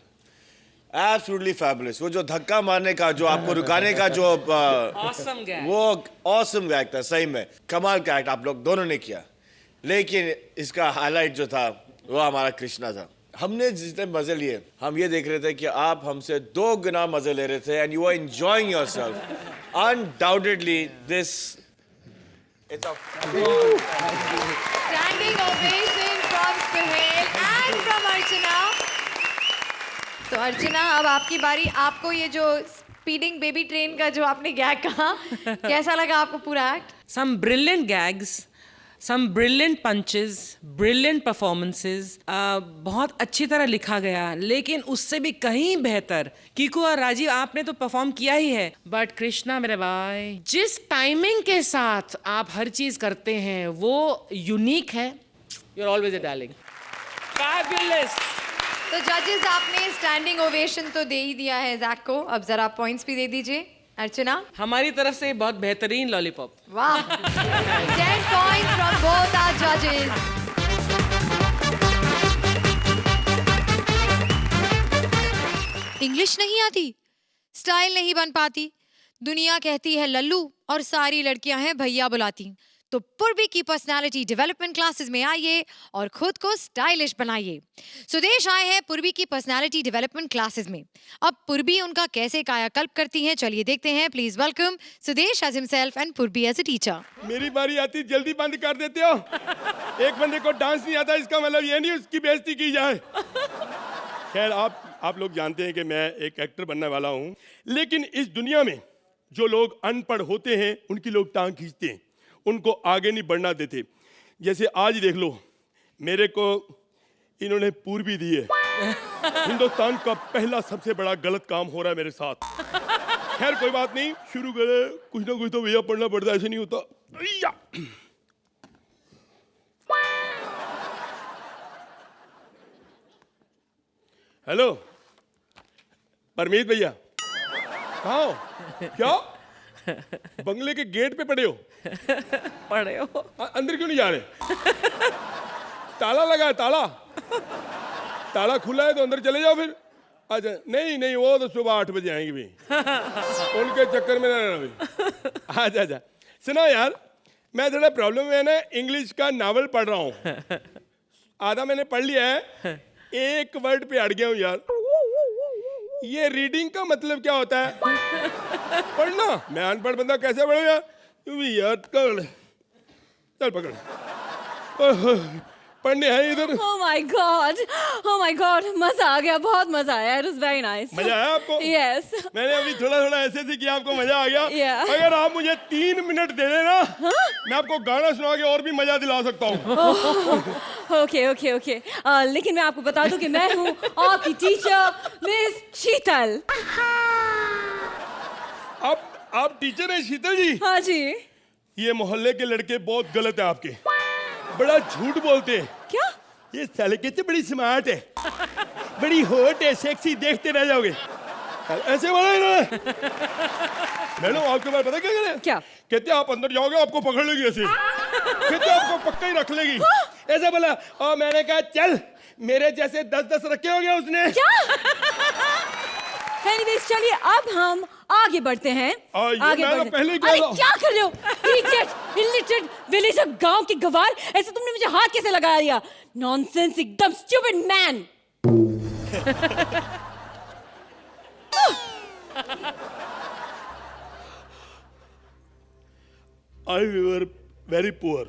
Speaker 7: absolutely fabulous. वो जो धक्का मारने का, जो आपको रुकाने का, जो
Speaker 6: Awesome gag.
Speaker 7: वो ऑसम गैग था, सही में कमाल का एक्ट आप लोग दोनों ने किया। लेकिन इसका हाईलाइट जो था वो हमारा कृष्णा था। हमने जितने मजे लिए, हम ये देख रहे थे कि आप हमसे 2 गुना मजे ले रहे थे, and you are enjoying yourself. Undoubtedly this it's a
Speaker 1: Standing ovation from Sohail and from Archana. तो अर्चना अब आपकी बारी। आपको ये जो स्पीडिंग बेबी ट्रेन का जो आपने गैग कहा, कैसा लगा आपको पूरा act?
Speaker 6: Some brilliant gags, some brilliant punches, brilliant performances. बहुत अच्छी तरह लिखा गया, लेकिन उससे भी कहीं बेहतर कीकू और राजीव आपने तो परफॉर्म किया ही है, बट कृष्णा मेरे भाई जिस टाइमिंग के साथ आप हर चीज करते हैं वो यूनिक है। You're always a darling. Fabulous.
Speaker 1: तो जजेस आपने स्टैंडिंग ओवेशन तो दे ही दिया है जैक को, अब जरा पॉइंट्स भी दे दीजिए। अर्चना,
Speaker 6: हमारी तरफ से बहुत बेहतरीन लॉलीपॉप।
Speaker 1: वाह, 10 points from both our judges. English नहीं आती, स्टाइल नहीं बन पाती, दुनिया कहती है लल्लू और सारी लड़कियां हैं भैया बुलाती। तो पूर्वी की पर्सनालिटी डेवलपमेंट क्लासेस में आइए और खुद को स्टाइलिश बनाइए। सुदेश आए हैं पूर्वी की पर्सनालिटी डेवलपमेंट क्लासेस में। अब पूर्वी उनका कैसे कायाकल्प करती हैं, चलिए देखते हैं। Please welcome Sudesh as himself and Purvi as a teacher.
Speaker 9: मेरी बारी आती जल्दी बंद कर देते हो। एक बंदे को डांस नहीं आता इसका मतलब ये नहीं उसकी बेइज्जती की जाए। खैर आप लोग जानते हैं कि मैं एक एक्टर बनने वाला हूँ, लेकिन इस दुनिया में जो लोग अनपढ़ होते हैं उनकी लोग टांग खींचते हैं, उनको आगे नहीं बढ़ना देते। जैसे आज देख लो, मेरे को इन्होंने पूर्वी दी है। हिंदुस्तान का पहला सबसे बड़ा गलत काम हो रहा है मेरे साथ। खैर कोई बात नहीं, शुरू करें। कुछ ना कुछ तो भैया पढ़ना पड़ता है, ऐसे नहीं होता। हेलो परमीत भैया, कहाँ हो? क्या बंगले के गेट पे पड़े हो?
Speaker 6: पढ़े हो?
Speaker 9: अंदर क्यों नहीं जा रहे? ताला लगा है, ताला खुला है तो अंदर चले जाओ फिर। अच्छा नहीं वो तो सुबह 8 बजे आएंगे भाई, उनके चक्कर में ना रहना भाई। अच्छा सुनो यार, मैं थोड़ा प्रॉब्लम में ना इंग्लिश का नावल पढ़ रहा हूँ। आधा मैंने पढ़ लिया है, एक वर्ड पे अड़ गया हूँ यार। ये रीडिंग का मतलब क्या होता है? पढ़ना। मैं अनपढ़ बंदा कैसे पढ़ूं यार? तू भी याद कर, चल पकड़। पढ़ने है इधर।
Speaker 10: Oh my God, मजा आ गया, बहुत मजा आया। It was very nice.
Speaker 9: मजा आया आपको?
Speaker 10: Yes.
Speaker 9: मैंने अभी थोड़ा ऐसे से किया, आपको मजा आ गया?
Speaker 10: Yeah.
Speaker 9: अगर आप मुझे 3 मिनट दे देना, मैं आपको गाना सुना के और भी मजा दिला सकता हूँ।
Speaker 10: Okay. लेकिन मैं आपको बता दूं कि मैं हूँ आपकी टीचर मिस शीतल।
Speaker 9: आप टीचर हैं शीतल जी?
Speaker 10: हाँ जी।
Speaker 9: ये मोहल्ले के लड़के बहुत गलत है आपके, बड़ा झूठ बोलते हैं।
Speaker 10: क्या?
Speaker 9: ये साले कहते बड़ी स्मार्ट है, बड़ी हॉट है, सेक्सी, देखते रह जाओगे। ऐसे बोला इन्होंने। मैडम आपके बारे पता क्या कह रहे हैं?
Speaker 10: क्या?
Speaker 9: कहते आप अंदर जाओगे आपको पकड़ लेगी ऐसे। कहते आपको पक्का ही रख लेगी। ऐसा बोला। और मैंने कहा चल, मेरे जैसे 10 रखे हो गए उसने।
Speaker 10: Anyways, चलिए अब हम आगे बढ़ते हैं।
Speaker 9: आगे बढ़ते। पहले
Speaker 10: क्या कर रहे हो? Illiterate villager, गांव के गवार, ऐसे तुमने मुझे हाथ कैसे लगा दिया? Nonsense, एकदम stupid man.
Speaker 9: I were very poor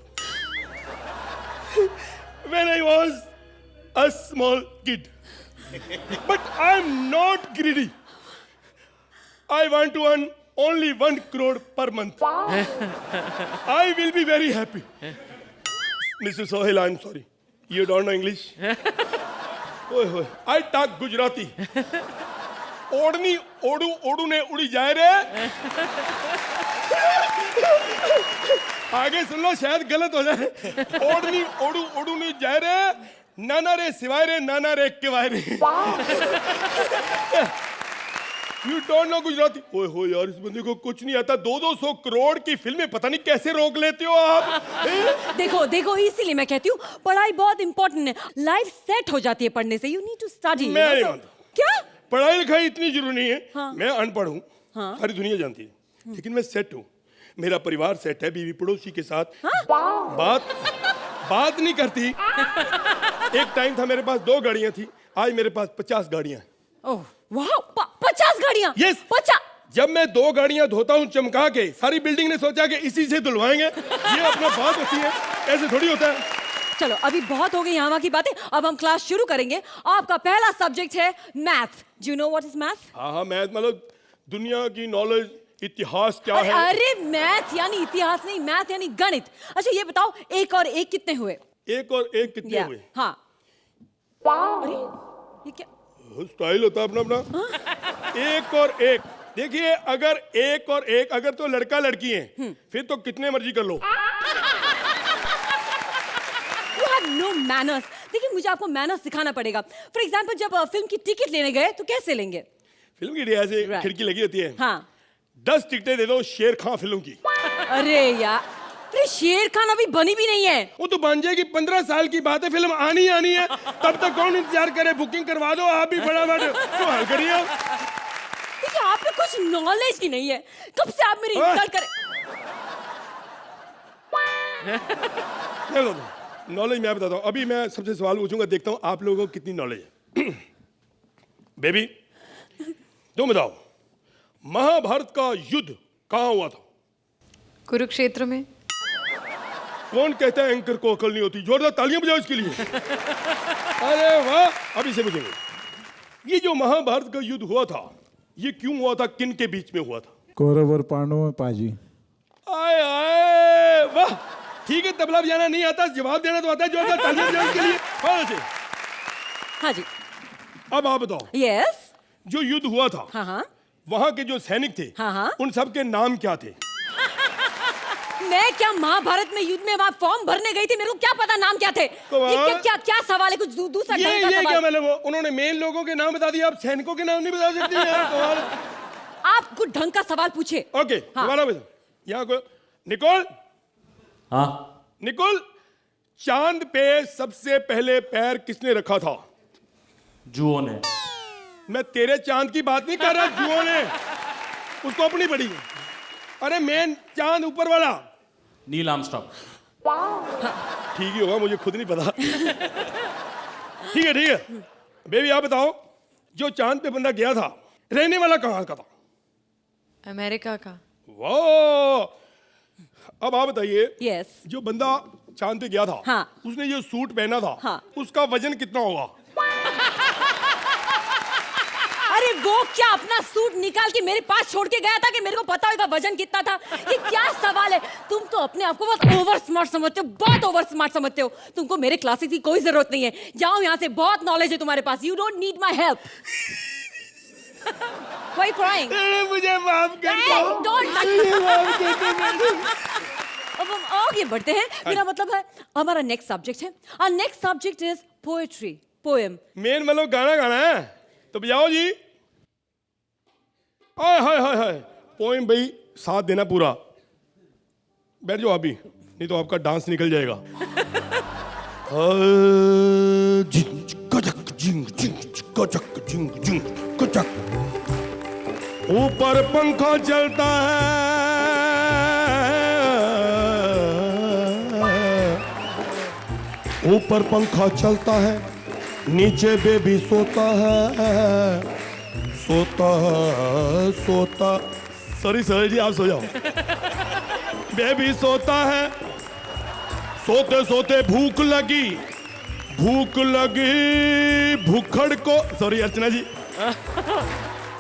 Speaker 9: when I was a small kid, but I'm not greedy. I want to earn only 1 crore per month. I will be very happy. Mr. Sohail, I'm sorry. You don't know English? I talk Gujarati. ओढ़नी ओडू ने उड़ी जाए रे। आगे सुन लो, शायद गलत हो जाए। ओढ़नी ओडू ने जाए रे, नाना रे सिवाय रे, नाना रे केवाय रे। You don't know Gujarati? ओए यार, इस बंदे को कुछ नहीं आता। 200 करोड़ की फिल्में पता नहीं कैसे रोक लेते हो आप।
Speaker 10: देखो इसीलिए मैं कहती हूँ पढ़ाई बहुत इंपॉर्टेंट है। लाइफ सेट हो जाती है पढ़ने से। You need to study.
Speaker 9: मैं नहीं मानता।
Speaker 10: क्या?
Speaker 9: पढ़ाई लिखाई इतनी जरूरी नहीं है।
Speaker 10: हाँ।
Speaker 9: मैं अनपढ़ हूँ,
Speaker 10: हाँ।
Speaker 9: सारी दुनिया जानती है, लेकिन मैं सेट हूँ। मेरा परिवार सेट है, बीवी पड़ोसी के साथ।
Speaker 10: हाँ?
Speaker 9: बात नहीं करती। एक टाइम था मेरे पास 2 गाड़ियां थी, आज मेरे पास 50 गाड़ियां हैं।
Speaker 10: ओह वाह, 50 गाड़ियां?
Speaker 9: यस।
Speaker 10: 50।
Speaker 9: जब मैं 2 गाड़ियां धोता हूँ चमका के, सारी बिल्डिंग ने सोचा कि इसी से धुलवाएंगे। ये अपना बात होती है, ऐसे थोड़ी होता है।
Speaker 10: चलो अभी बहुत हो गई यहाँ वहाँ की बातें, अब हम क्लास शुरू करेंगे। आपका पहला सब्जेक्ट है math. Do you know what is math?
Speaker 9: हाँ मैथ मतलब दुनिया की नॉलेज, इतिहास क्या है।
Speaker 10: अरे मैथ यानी इतिहास नहीं, मैथ यानी गणित। अच्छा ये बताओ, 1 और 1 कितने हुए?
Speaker 9: 1 और 1 कितने हुए?
Speaker 10: हाँ। अरे ये क्या
Speaker 9: स्टाइल होता है अपना अपना। 1 और 1, देखिए अगर 1 और 1 अगर तो लड़का लड़की हैं फिर तो कितने मर्जी कर लो।
Speaker 10: No manners. देखिए मुझे आपको मैनर्स सिखाना पड़ेगा। फॉर एग्जाम्पल जब फिल्म की टिकट लेने गए तो कैसे लेंगे?
Speaker 9: फिल्म की ऐसे खिड़की लगी होती है।
Speaker 10: हाँ।
Speaker 9: 10 टिकटें दे दो शेर खान फिल्म की।
Speaker 10: अरे यार, अरे शेर खान अभी बनी भी नहीं है।
Speaker 9: वो तो बन जाएगी, 15 साल की बात है, फिल्म आनी है। तब तक कौन इंतजार करे? बुकिंग करवा दो आप भी फटाफट, तो हल करिए।
Speaker 10: देखिए आप पे कुछ नॉलेज ही नहीं है, कब से आप मेरी इंसल्ट कर।
Speaker 9: नॉलेज मैं बताता हूँ। अभी मैं सबसे सवाल पूछूंगा, देखता हूँ आप लोगों को कितनी नॉलेज है। बेबी तुम बताओ, महाभारत का युद्ध कहाँ हुआ था?
Speaker 1: कुरुक्षेत्र में।
Speaker 9: कौन कहता है एंकर को अकल नहीं होती? जोरदार तालियां बजाओ इसके लिए। अरे वाह। अभी से पूछेंगे, ये जो महाभारत का युद्ध हुआ था ये क्यों हुआ था, किन के बीच में हुआ था?
Speaker 11: कौरव और पांडवों में पाजी।
Speaker 9: आए आए वाह, ठीक है। तबला बजाना नहीं आता, जवाब देना तो आता है। जोरदार तालियां बजाओ इसके लिए।
Speaker 10: हाँ जी।
Speaker 9: अब आप बताओ,
Speaker 10: यस,
Speaker 9: जो युद्ध हुआ था
Speaker 10: हाँ,
Speaker 9: वहां के जो सैनिक थे
Speaker 10: हाँ,
Speaker 9: उन सब के नाम क्या थे?
Speaker 10: मैं क्या महाभारत में युद्ध में वहां फॉर्म भरने गई थी, मेरे को क्या पता नाम क्या थे? ये क्या सवाल है? कुछ दूसरा ढंग का
Speaker 9: ये
Speaker 10: सवाल।
Speaker 9: क्या मतलब? उन्होंने मेन लोगों के नाम बता दिए, आप सैनिकों के नाम नहीं बता सकती यार।
Speaker 10: आप कुछ ढंग का सवाल पूछे।
Speaker 9: ओके, दोबारा यहाँ को निकोल।
Speaker 3: हाँ
Speaker 9: निकोल, चांद पे सबसे पहले पैर किसने रखा था?
Speaker 3: जुओ ने।
Speaker 9: मैं तेरे चांद की बात नहीं कर रहा, जुओ ने। उसको अपनी पड़ी। अरे मेन चांद ऊपर वाला
Speaker 3: नील आर्मस्ट्रांग।
Speaker 9: ठीक ही होगा, मुझे खुद नहीं पता। ठीक है। बेबी आप बताओ, जो चांद पे बंदा गया था रहने वाला कहाँ का था?
Speaker 1: अमेरिका का।
Speaker 9: वाह। अब आप बताइए,
Speaker 10: यस,
Speaker 9: जो बंदा चांद पे गया था,
Speaker 10: हाँ,
Speaker 9: उसने जो सूट पहना था,
Speaker 10: हाँ,
Speaker 9: उसका वजन कितना होगा?
Speaker 10: अरे वो क्या अपना सूट निकाल के मेरे पास छोड़ के गया था कि मेरे को पता होगा वजन कितना था? ये क्या सवाल है? तुम तो अपने आप को बहुत ओवर स्मार्ट समझते हो, बहुत ओवर स्मार्ट समझते हो। तुमको मेरे क्लासेस की कोई जरूरत नहीं है, जाओ यहाँ से, बहुत नॉलेज है तुम्हारे पास। You don't need my help. Why crying?
Speaker 9: मुझे माफ कर दो।
Speaker 10: Don't touch. अब हम आगे बढ़ते हैं। मेरा मतलब है हमारा नेक्स्ट सब्जेक्ट है। Our next subject is poetry, poem.
Speaker 9: Main मतलब गाना गाना है, तो बजाओ जी। हाय हाय हाय हाय, पोएम भाई साथ देना पूरा। बैठ जाओ अभी, नहीं तो आपका डांस निकल जाएगा। ऊपर पंखा चलता है, ऊपर पंखा चलता है, नीचे बेबी सोता है, सोता। सॉरी जी, आप सो जाओ। बेबी सोता है, सोते सोते भूख लगी भूखड़ को। सॉरी अर्चना जी,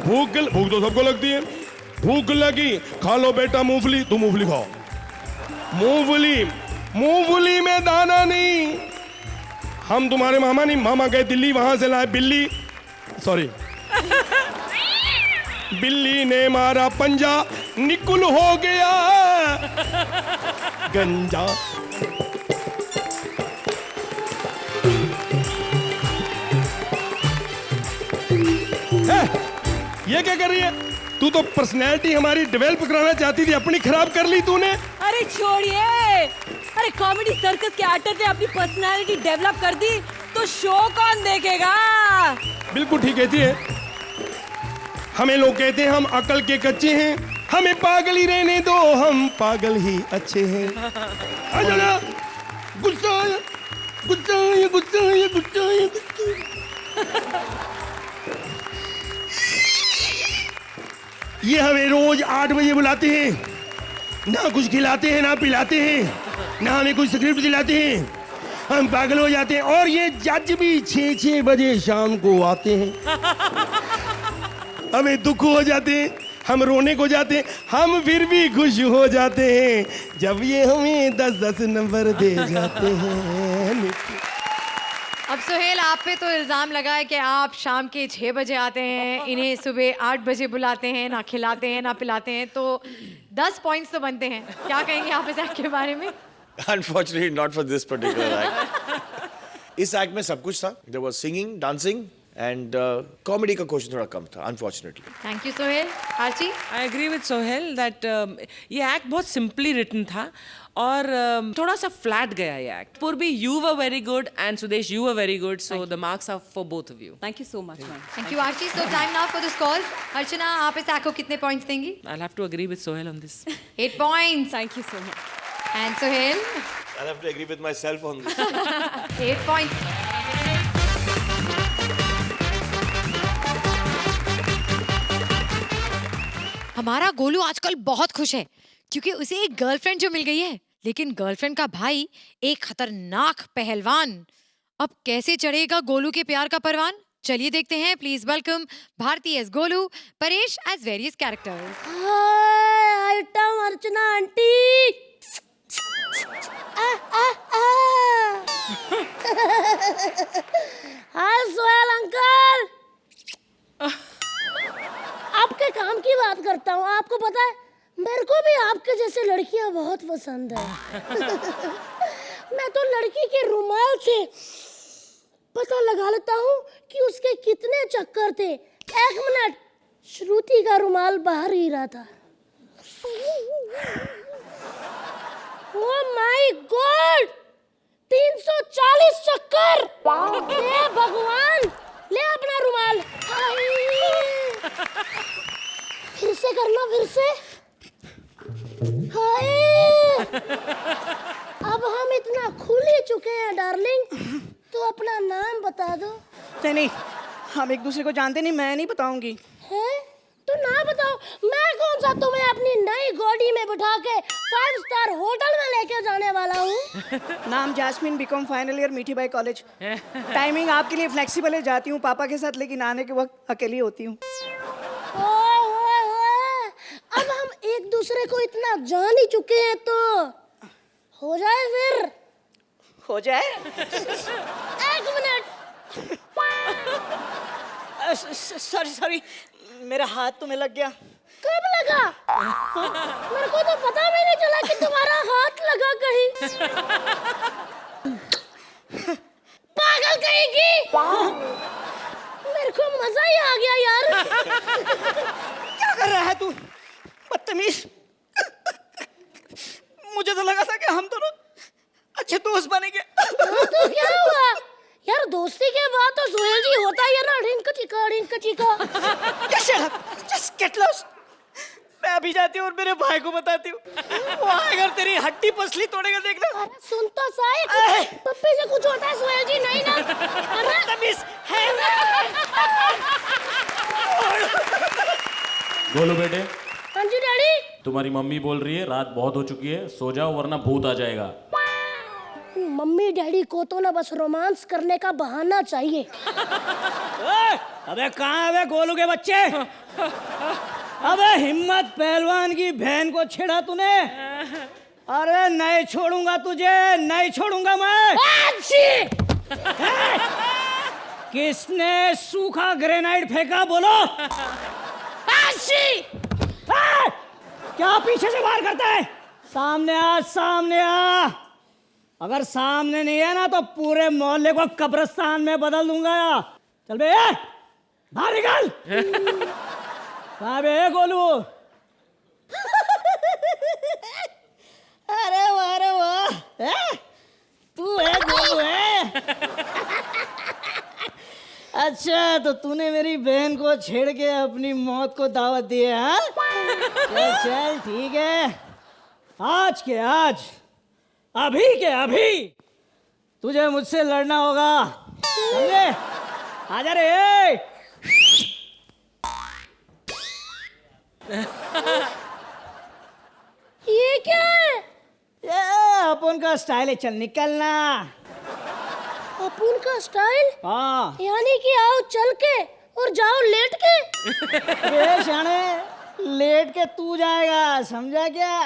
Speaker 9: भूख तो सबको लगती है। भूख लगी, खा लो बेटा मूंगफली। तुम मूंगफली खाओ। मूंगफली में दाना नहीं। हम तुम्हारे मामा नहीं, मामा गए दिल्ली, वहां से लाए बिल्ली। सॉरी, बिल्ली ने मारा पंजा, निकुल हो गया गंजा। ये क्या कर रही है तू? तो पर्सनैलिटी हमारी डेवलप कराना चाहती थी, अपनी खराब कर ली तूने।
Speaker 10: अरे छोड़िए, अरे कॉमेडी सर्कस के एक्टर ने अपनी पर्सनैलिटी डेवलप कर दी तो शो कौन देखेगा? बिल्कुल ठीक कहती है। हमें लोग कहते हैं हम अकल के कच्चे हैं, हमें पागल ही रहने दो, हम पागल ही अच्छे हैं।
Speaker 9: आजा ना, गुस्सा आया, गुस्सा आया, गुस्सा आया, गुस्सा आया, गुस्सा आया। ये हमें रोज 8 बजे बुलाते हैं, ना कुछ खिलाते हैं ना पिलाते हैं, ना हमें कुछ स्क्रिप्ट दिलाते हैं। हम पागल हो जाते हैं। और ये जज भी 6-6 बजे शाम को आते हैं। हमें दुख हो जाते हैं, हम रोने को जाते हैं, हम फिर भी खुश हो जाते हैं जब ये हमें 10-10 नंबर दे जाते हैं।
Speaker 1: अब सोहेल, आप पे तो इल्ज़ाम लगा है कि आप शाम के 6 बजे आते हैं, इन्हें सुबह 8 बजे बुलाते हैं, ना खिलाते हैं ना पिलाते हैं, तो 10 पॉइंट्स तो बनते हैं। क्या कहेंगे आप इस एक्ट के बारे में?
Speaker 7: Unfortunately, not for this particular act. इस एक्ट में सब कुछ था. There was singing, dancing, and comedy का क्वेश्चन थोड़ा कम था, unfortunately.
Speaker 1: Thank you Sohail. Archi?
Speaker 6: I agree with Sohail that ये एक्ट बहुत सिंपली रिटन था और थोड़ा सा फ्लैट गया ये एक्ट। पूर्वी, you were very good and Sudesh, you were very good, so the marks are for both of you.
Speaker 10: Thank you so much, ma'am.
Speaker 1: Thank you Archie. So time now for the scores. Archana, आप इस act को कितने points देंगी?
Speaker 6: I'll have to agree with Sohail on this.
Speaker 1: 8 points.
Speaker 10: Thank you so much.
Speaker 1: And Sohail?
Speaker 7: I'll have to agree with myself on this.
Speaker 1: 8 points. हमारा गोलू आजकल बहुत खुश है क्योंकि उसे एक गर्लफ्रेंड जो मिल गई है, लेकिन गर्लफ्रेंड का भाई एक खतरनाक पहलवान। अब कैसे चढ़ेगा गोलू के प्यार का परवान? चलिए देखते हैं। Please welcome Bharti as Golu, Paresh as various characters.
Speaker 12: Item Archana aunty. Hi Sohail uncle. आपके काम की बात करता हूँ। आपको पता है मेरे को भी आपके जैसे लड़कियां बहुत पसंद है। मैं तो लड़की के रुमाल से पता लगा लेता हूँ कि उसके कितने चक्कर थे। 1 मिनट, श्रुति का रुमाल बाहर ही रहा था। ओह माय गॉड, 340 चक्कर। हे भगवान, ले अपना रुमाल। फिर से करना, फिर से। हाय, अब हम इतना खुल ही चुके हैं डार्लिंग, तो अपना नाम बता दो।
Speaker 13: नहीं, हम एक दूसरे को जानते नहीं, मैं नहीं बताऊंगी।
Speaker 12: है तो ना बताओ। मैं कौन सा तुम्हें अपनी नई गाड़ी में बिठा के 5 स्टार होटल में लेके जाने वाला हूँ।
Speaker 13: नाम जैस्मिन, बीकॉम फाइनल ईयर, मीठी बाई कॉलेज। टाइमिंग आपके लिए फ्लेक्सिबल है, जाती हूँ पापा के साथ, लेकिन आने के वक्त अकेली होती हूँ।
Speaker 12: अब हम एक दूसरे को इतना जान ही चुके हैं तो हो जाए फिर।
Speaker 13: हो जाए।
Speaker 12: 1 मिनट।
Speaker 13: सॉरी, मेरा हाथ तुम्हें लग गया।
Speaker 12: कब लगा? मेरे को तो पता भी नहीं चला कि तुम्हारा हाथ लगा कहीं। पागल कहेगी। मेरे को मजा ही आ गया यार।
Speaker 13: क्या कर रहा है तू, बदतमीज? मुझे तो लगा था कि हम दोनों अच्छे दोस्त बनेंगे।
Speaker 12: तो क्या हुआ यार, दोस्ती के बाद तो सोहेल जी होता ही है ना, रिंक चिका।
Speaker 13: Just get lost। मैं अभी जाती हूँ और मेरे भाई को बताती हूँ। वो आएगा और तेरी हड्डी पसली तोड़ेगा, देखना।
Speaker 12: अरे सुन तो सही, पप्पी से कुछ होता है सोहेल जी? नहीं ना।
Speaker 13: बदतमीज है।
Speaker 14: बोलो बेटे।
Speaker 12: हाँ जी डैडी।
Speaker 14: तुम्हारी मम्मी बोल रही है रात बहुत हो चुकी है, सो जाओ वरना भूत आ जाएगा।
Speaker 12: मम्मी डैडी को तो ना बस रोमांस करने का बहाना चाहिए।
Speaker 13: अबे कहाँ है गोलू के बच्चे? अबे हिम्मत पहलवान की बहन को छेड़ा तूने। अरे नहीं छोड़ूंगा तुझे, नहीं छोड़ूंगा मैं। किसने सूखा ग्रेनाइट फेंका, बोलो। क्या पीछे से वार करता है? सामने आ, सामने आ। अगर सामने नहीं है ना तो पूरे मोहल्ले को कब्रिस्तान में बदल दूंगा। चल बे, बाहर निकल। कहाँ बे गोलू? अरे वाह, तू है गोलू है? अच्छा, तो तूने मेरी बहन को छेड़ के अपनी मौत को दावत दी है, हाँ? चल ठीक है, आज के आज, अभी के अभी तुझे मुझसे लड़ना होगा, समझे? आजा रे।
Speaker 12: ये क्या है?
Speaker 13: ये अपन का स्टाइल है, चल निकलना।
Speaker 12: अपुन का स्टाइल?
Speaker 13: हाँ।
Speaker 12: यानी कि आओ चल के और जाओ लेट के।
Speaker 13: अबे शाणे, लेट के तू जाएगा, समझा क्या?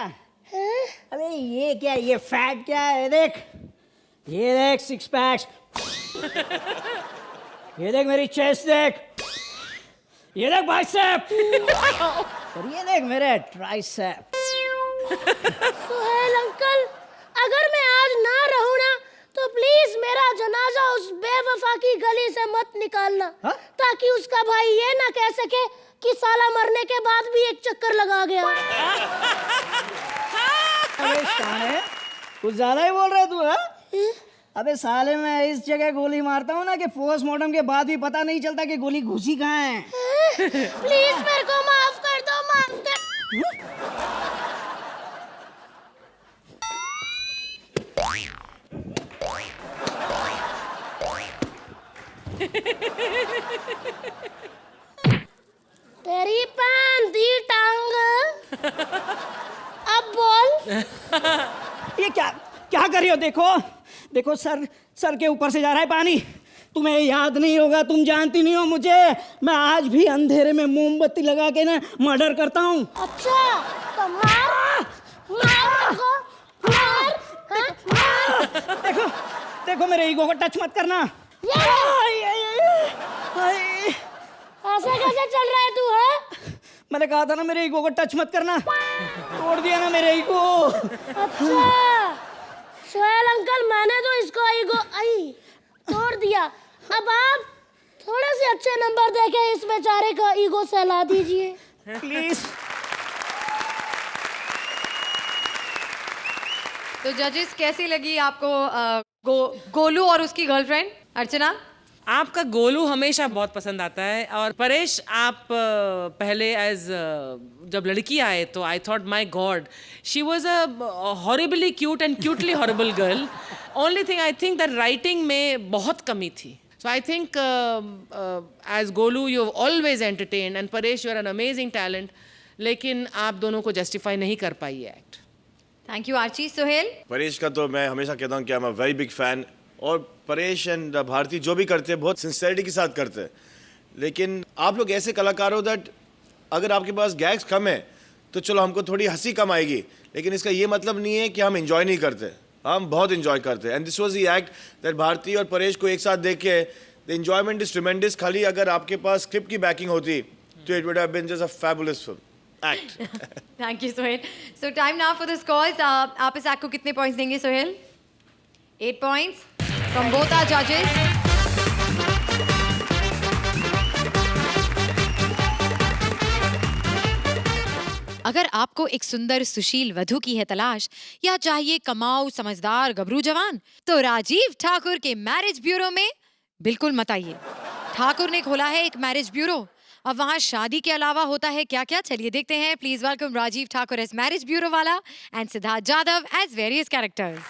Speaker 12: हैं?
Speaker 13: अबे ये क्या, ये फैट क्या है? देख, ये देख सिक्स पैक्स, ये देख मेरी चेस्ट देख, ये देख बाइसेप, और ये देख मेरे ट्राइसेप।
Speaker 12: सुहेल अंकल, अगर मैं आज ना रहूं ना तो प्लीज मेरा जनाजा उस बेवफा की गली से मत निकालना।
Speaker 13: हा?
Speaker 12: ताकि उसका भाई ये ना कह सके कि साला मरने के बाद भी एक चक्कर लगा गया।
Speaker 13: अबे शाणे, कुछ ज्यादा ही बोल रहे तू, हाँ? अबे साले, मैं इस जगह गोली मारता हूँ ना कि पोस्टमार्टम के बाद भी पता नहीं चलता कि गोली घुसी कहाँ है।
Speaker 12: प्लीज मेरे को माफ कर दो, माफ कर। तेरी पान दी टांग। अब बोल।
Speaker 13: ये क्या क्या कर रही हो? देखो देखो, सर के ऊपर से जा रहा है पानी। तुम्हें याद नहीं होगा, तुम जानती नहीं हो मुझे। मैं आज भी अंधेरे में मोमबत्ती लगा के ना मर्डर करता हूँ।
Speaker 12: अच्छा, तो मार मेरे को, मार, हाँ, मार।
Speaker 13: देखो देखो, मेरे ईगो को टच मत करना।
Speaker 12: ऐसे कैसे चल रहा है तू? है
Speaker 13: मैंने कहा था ना, मेरे ईगो को टच मत करना। तोड़ दिया ना मेरे ईगो।
Speaker 12: अच्छा सोहेल अंकल, मैंने तो इसको ईगो तोड़ दिया। अब आप थोड़े से अच्छे नंबर देके इस बेचारे का ईगो सहला दीजिए
Speaker 13: प्लीज।
Speaker 1: तो जजेस, कैसी लगी आपको गोलू और उसकी गर्लफ्रेंड अर्चना?
Speaker 6: आपका गोलू हमेशा बहुत पसंद आता है। और परेश, आप पहले जब लड़की आए तो I thought my god, she was a horribly cute and cutely horrible girl. Only thing I think that writing में बहुत कमी थी। So I think as Golu you have always entertain, and Paresh you are an amazing talent, लेकिन आप दोनों को justify नहीं कर पाई ये act.
Speaker 1: Thank you Archie. Sohail?
Speaker 7: Paresh का तो मैं हमेशा कहता हूँ कि I am a very big fan, और परेश एंड भारती जो भी करते हैं बहुत सिंसेरिटी के साथ करते हैं। लेकिन आप लोग ऐसे कलाकार हो दैट अगर आपके पास गैग्स कम है तो चलो हमको थोड़ी हंसी कम आएगी, लेकिन इसका ये मतलब नहीं है कि हम एंजॉय नहीं करते, हम बहुत एंजॉय करते हैं। And this was the act that Bharti और परेश को एक साथ देख के द एंजॉयमेंट इज ट्रिमेंडस। खाली अगर आपके पास स्क्रिप्ट की बैकिंग होती तो it would have been just a fabulous film act.
Speaker 1: Thank you Sohail. So time now for the scores. आप इस एक्ट को कितने पॉइंट्स देंगे Sohail? 8 points from both our judges. अगर आपको एक सुंदर सुशील वधू की है तलाश, या चाहिए कमाऊ समझदार गबरू जवान, तो राजीव ठाकुर के मैरिज ब्यूरो में बिल्कुल मत आइए। ठाकुर ने खोला है एक मैरिज ब्यूरो। अब वहाँ शादी के अलावा होता है क्या क्या, चलिए देखते हैं। Please welcome Rajiv Thakur as marriage bureau वाला and Siddharth Jadhav as various characters.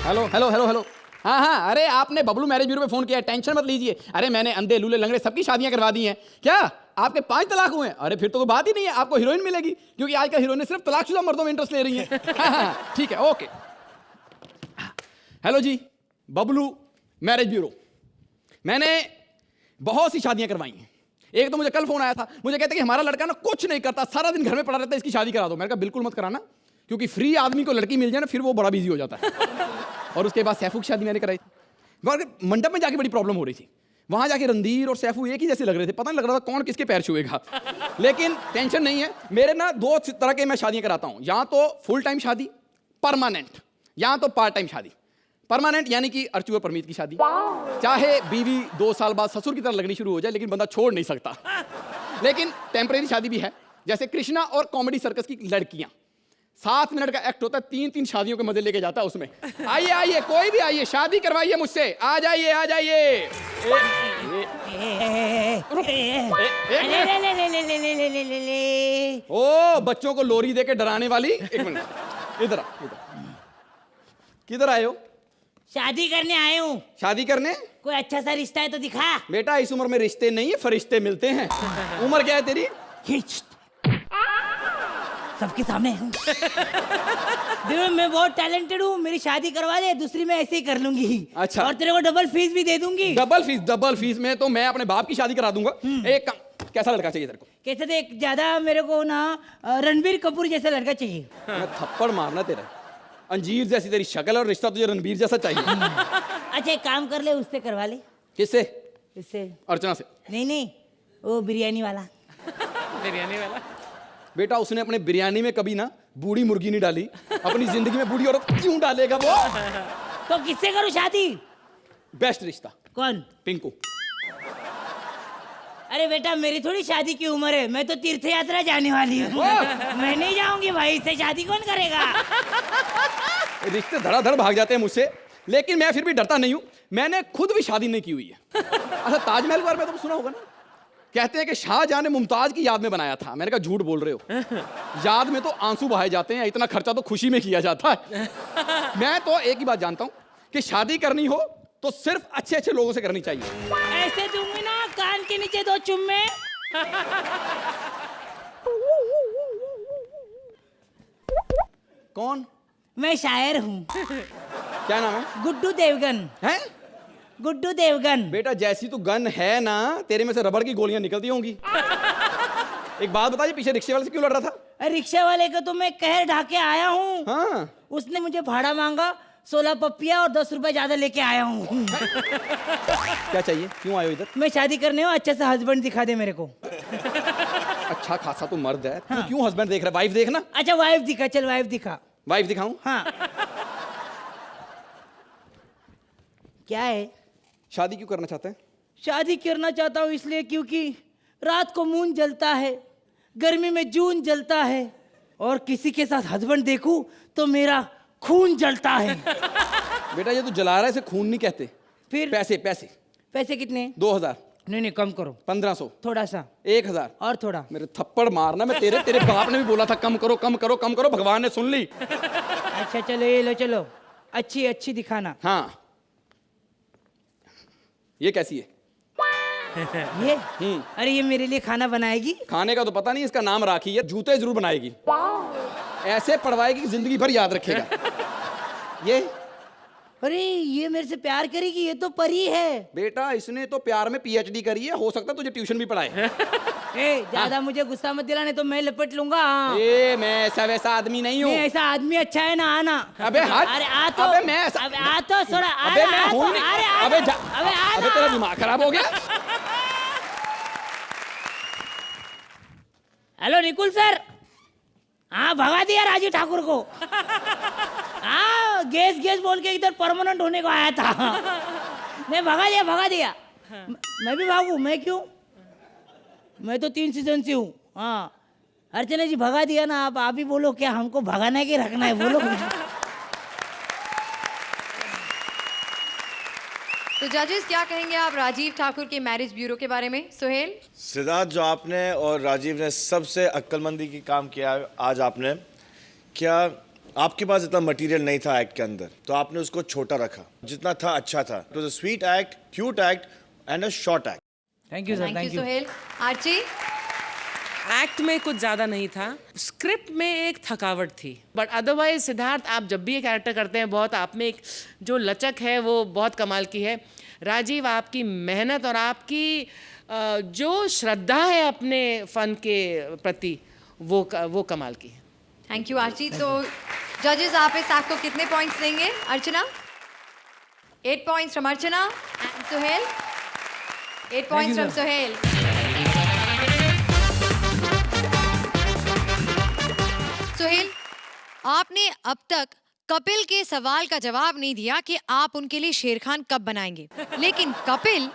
Speaker 15: Hello hello hello hello. हाँ हाँ, अरे आपने बबलू मैरिज ब्यूरो पे फोन किया है, टेंशन मत लीजिए। अरे मैंने अंधे लूले लंगड़े सबकी शादियां करवा दी हैं। क्या आपके 5 तलाक हुए हैं? अरे फिर तो कोई बात ही नहीं है, आपको हीरोइन मिलेगी, क्योंकि आजकल हीरोइनें सिर्फ तलाकशुदा मर्दों में इंटरेस्ट ले रही हैं। हाँ हाँ ठीक है, ओके। हेलो जी, बबलू मैरिज ब्यूरो। मैंने बहुत सी शादियां करवाई हैं। एक तो मुझे कल फोन आया था, मुझे कहते कि हमारा लड़का ना कुछ नहीं करता, सारा दिन घर में पड़ा रहता है, इसकी शादी करा दो। मैंने कहा बिल्कुल मत कराना, क्योंकि फ्री आदमी को लड़की मिल जाए ना फिर वो बड़ा बिजी हो जाता है। और उसके बाद सैफू की शादी मैंने कराई। मंडप में जाके बड़ी प्रॉब्लम हो रही थी। वहां जाके रणधीर और सैफू एक ही जैसे लग रहे थे, पता नहीं लग रहा था कौन किसके पैर छुएगा। लेकिन टेंशन नहीं है, मेरे ना 2 तरह के मैं शादियां कराता हूं, या तो फुल टाइम शादी परमानेंट, या तो पार्ट टाइम शादी। परमानेंट यानी कि अर्चू और परमीत की शादी, चाहे बीवी 2 साल बाद ससुर की तरह लगनी शुरू हो जाए, लेकिन बंदा छोड़ नहीं सकता। लेकिन टेम्परेरी शादी भी है, जैसे कृष्णा और कॉमेडी सर्कस की लड़कियां। 7 मिनट का एक्ट होता है, 3-3 शादियों के मजे लेके जाता है उसमें। आइए आइए, कोई भी आइए, शादी करवाइए मुझसे, आ जाइए आ जाइए। ओ बच्चों को लोरी देके डराने वाली। 1 मिनट, इधर किधर आए हो?
Speaker 13: शादी करने आए हूँ।
Speaker 15: शादी करने?
Speaker 13: कोई अच्छा सा रिश्ता है तो दिखा।
Speaker 15: बेटा इस उम्र में रिश्ते नहीं है, फरिश्ते मिलते हैं। उम्र क्या है तेरी?
Speaker 13: सबके सामने। देखो मैं बहुत टैलेंटेड हूँ, मेरी शादी करवा दे, दूसरी मैं ऐसे ही कर लूंगी।
Speaker 15: अच्छा।
Speaker 13: और तेरे को डबल फीस भी दे दूंगी।
Speaker 15: डबल फीस में तो मैं अपने बाप की शादी करा दूंगा। एक काम, कैसा लड़का चाहिए तेरे को?
Speaker 13: कैसे देख, ज्यादा मेरे को ना रणबीर कपूर जैसा लड़का चाहिए।
Speaker 15: मैं थप्पड़ मारना तेरा। अंजीर जैसी तेरी शक्ल और रिश्ता तुझे रणबीर जैसा चाहिए।
Speaker 13: अच्छा एक काम कर ले, उससे करवा ले।
Speaker 15: किससे?
Speaker 13: इससे।
Speaker 15: अर्चना से?
Speaker 13: नहीं, वो बिरयानी वाला।
Speaker 6: बिरयानी वाला?
Speaker 15: बेटा उसने अपने बिरयानी में कभी ना बूढ़ी मुर्गी नहीं डाली, अपनी जिंदगी में बूढ़ी औरत क्यों डालेगा वो?
Speaker 13: तो किससे करूं शादी?
Speaker 15: बेस्ट रिश्ता।
Speaker 13: कौन?
Speaker 15: पिंकू।
Speaker 13: अरे बेटा मेरी थोड़ी शादी की उम्र है, मैं तो तीर्थ यात्रा जाने वाली हूँ। मैं नहीं जाऊंगी भाई, इससे शादी कौन करेगा?
Speaker 15: रिश्ते धड़ाधड़ भाग जाते हैं मुझसे, लेकिन मैं फिर भी डरता नहीं हूँ। मैंने खुद भी शादी नहीं की हुई है। अच्छा ताजमहल के बारे में तुम सुना होगा ना, कहते हैं कि शाहजहां ने मुमताज की याद में बनाया था। मैंने कहा झूठ बोल रहे हो, याद में तो आंसू बहाए जाते हैं, इतना खर्चा तो खुशी में किया जाता है। मैं तो एक ही बात जानता हूँ कि शादी करनी हो तो सिर्फ अच्छे अच्छे लोगों से करनी चाहिए।
Speaker 13: ऐसे दूंगी ना कान के नीचे 2 चुम्मे।
Speaker 15: कौन?
Speaker 13: मैं शायर हूँ।
Speaker 15: क्या नाम है?
Speaker 13: गुड्डू देवगन।
Speaker 15: हैं?
Speaker 13: गुड्डू देवगन।
Speaker 15: बेटा जैसी तू गन है ना, तेरे में से रबड़ की गोलियां निकलती होंगी। एक बात बता, ये पीछे रिक्शे वाले से क्यों लड़ रहा था?
Speaker 13: रिक्शे वाले को तो मैं कहर ढाके आया हूँ।
Speaker 15: हाँ।
Speaker 13: उसने मुझे भाड़ा मांगा, 16 पप्पिया और 10 रुपए ज्यादा लेके आया हूँ।
Speaker 15: क्या चाहिए? क्यों आए हो इधर?
Speaker 13: मैं शादी करने हूँ, अच्छे से हस्बैंड दिखा दे मेरे को।
Speaker 15: अच्छा खासा तो मर्द है। हाँ। तू क्यों हस्बैंड देख रहा है? वाइफ देखना।
Speaker 13: अच्छा वाइफ दिखा, चल वाइफ दिखा।
Speaker 15: वाइफ दिखाऊं?
Speaker 13: हाँ। क्या है?
Speaker 15: शादी क्यों करना चाहते हैं?
Speaker 13: शादी करना चाहता हूँ इसलिए क्योंकि रात को मून जलता है, गर्मी में जून जलता है, और किसी के साथ हस्बैंड देखूं तो मेरा खून जलता है।
Speaker 15: बेटा ये तो जला रहा है, इसे खून नहीं कहते।
Speaker 13: फिर?
Speaker 15: पैसे।
Speaker 13: पैसे कितने?
Speaker 15: 2000।
Speaker 13: नहीं कम करो।
Speaker 15: 1500।
Speaker 13: थोड़ा सा।
Speaker 15: 1000।
Speaker 13: और थोड़ा।
Speaker 15: मेरे थप्पड़ मारना। मैं तेरे बाप ने भी बोला था कम करो कम करो कम करो, भगवान ने सुन ली।
Speaker 13: अच्छा चलो ये लो, चलो अच्छी दिखाना।
Speaker 15: हाँ ये कैसी है?
Speaker 13: ये? अरे ये मेरे लिए खाना बनाएगी।
Speaker 15: खाने का तो पता नहीं, इसका नाम राखी है। जूते जरूर बनाएगी, ऐसे पढ़वाएगी कि जिंदगी भर याद रखेगा। ये?
Speaker 13: अरे ये मेरे से प्यार करेगी, ये तो परी है।
Speaker 15: बेटा इसने तो प्यार में PhD करी है, हो सकता है तुझे ट्यूशन भी पढ़ाए।
Speaker 13: ज्यादा मुझे गुस्सा मत दिलाने तो मैं लपट लूंगा।
Speaker 15: मैं ऐसा वैसा आदमी नहीं हूँ।
Speaker 13: ऐसा आदमी अच्छा है ना आना।
Speaker 15: अबे हट।
Speaker 13: अरे आ तो।
Speaker 15: अबे मैं
Speaker 13: अबे आ तो थोड़ा।
Speaker 15: अबे मैं हूँ।
Speaker 13: अबे
Speaker 15: तेरा दिमाग खराब हो गया।
Speaker 13: Hello Nikul sir. हाँ भगा दिया राजू ठाकुर को। हाँ गैस बोल के इधर परमानेंट होने को आया था। मैं भगा दिया। मैं भी भागू? मैं क्यों? मैं तो 3 सीजन से हूँ। हाँ अर्चना जी भगा दिया ना, आप ही बोलो क्या हमको भगाना है कि रखना है, बोलो।
Speaker 1: तो जजेस क्या कहेंगे आप राजीव ठाकुर के मैरिज ब्यूरो के बारे में? सुहेल?
Speaker 7: सिद्धार्थ, जो आपने और राजीव ने सबसे अक्लमंदी की काम किया आज आपने, क्या आपके पास इतना मटेरियल नहीं था एक्ट के अंदर, तो आपने उसको छोटा रखा। जितना था अच्छा था। It was a sweet act, cute act and a short act.
Speaker 13: Thank you sir.
Speaker 1: Thank you Suhail. Archi?
Speaker 6: Act में कुछ ज़्यादा नहीं था, स्क्रिप्ट में एक थकावट थी, बट अदरवाइज सिद्धार्थ आप जब भी ये कैरेक्टर करते हैं बहुत आप में एक जो लचक है वो बहुत कमाल की है। राजीव आपकी मेहनत और आपकी जो श्रद्धा है अपने फन के प्रति वो कमाल की है।
Speaker 1: Thank you Archi. तो जजेस आप इस एक्ट को कितने पॉइंट्स देंगे? Archana? 8 points from Archana and Suhail? 8 points from Suhail. Suhail, आपने अब तक कपिल के सवाल का जवाब नहीं दिया कि आप उनके लिए शेर खान कब बनाएंगे, लेकिन कपिल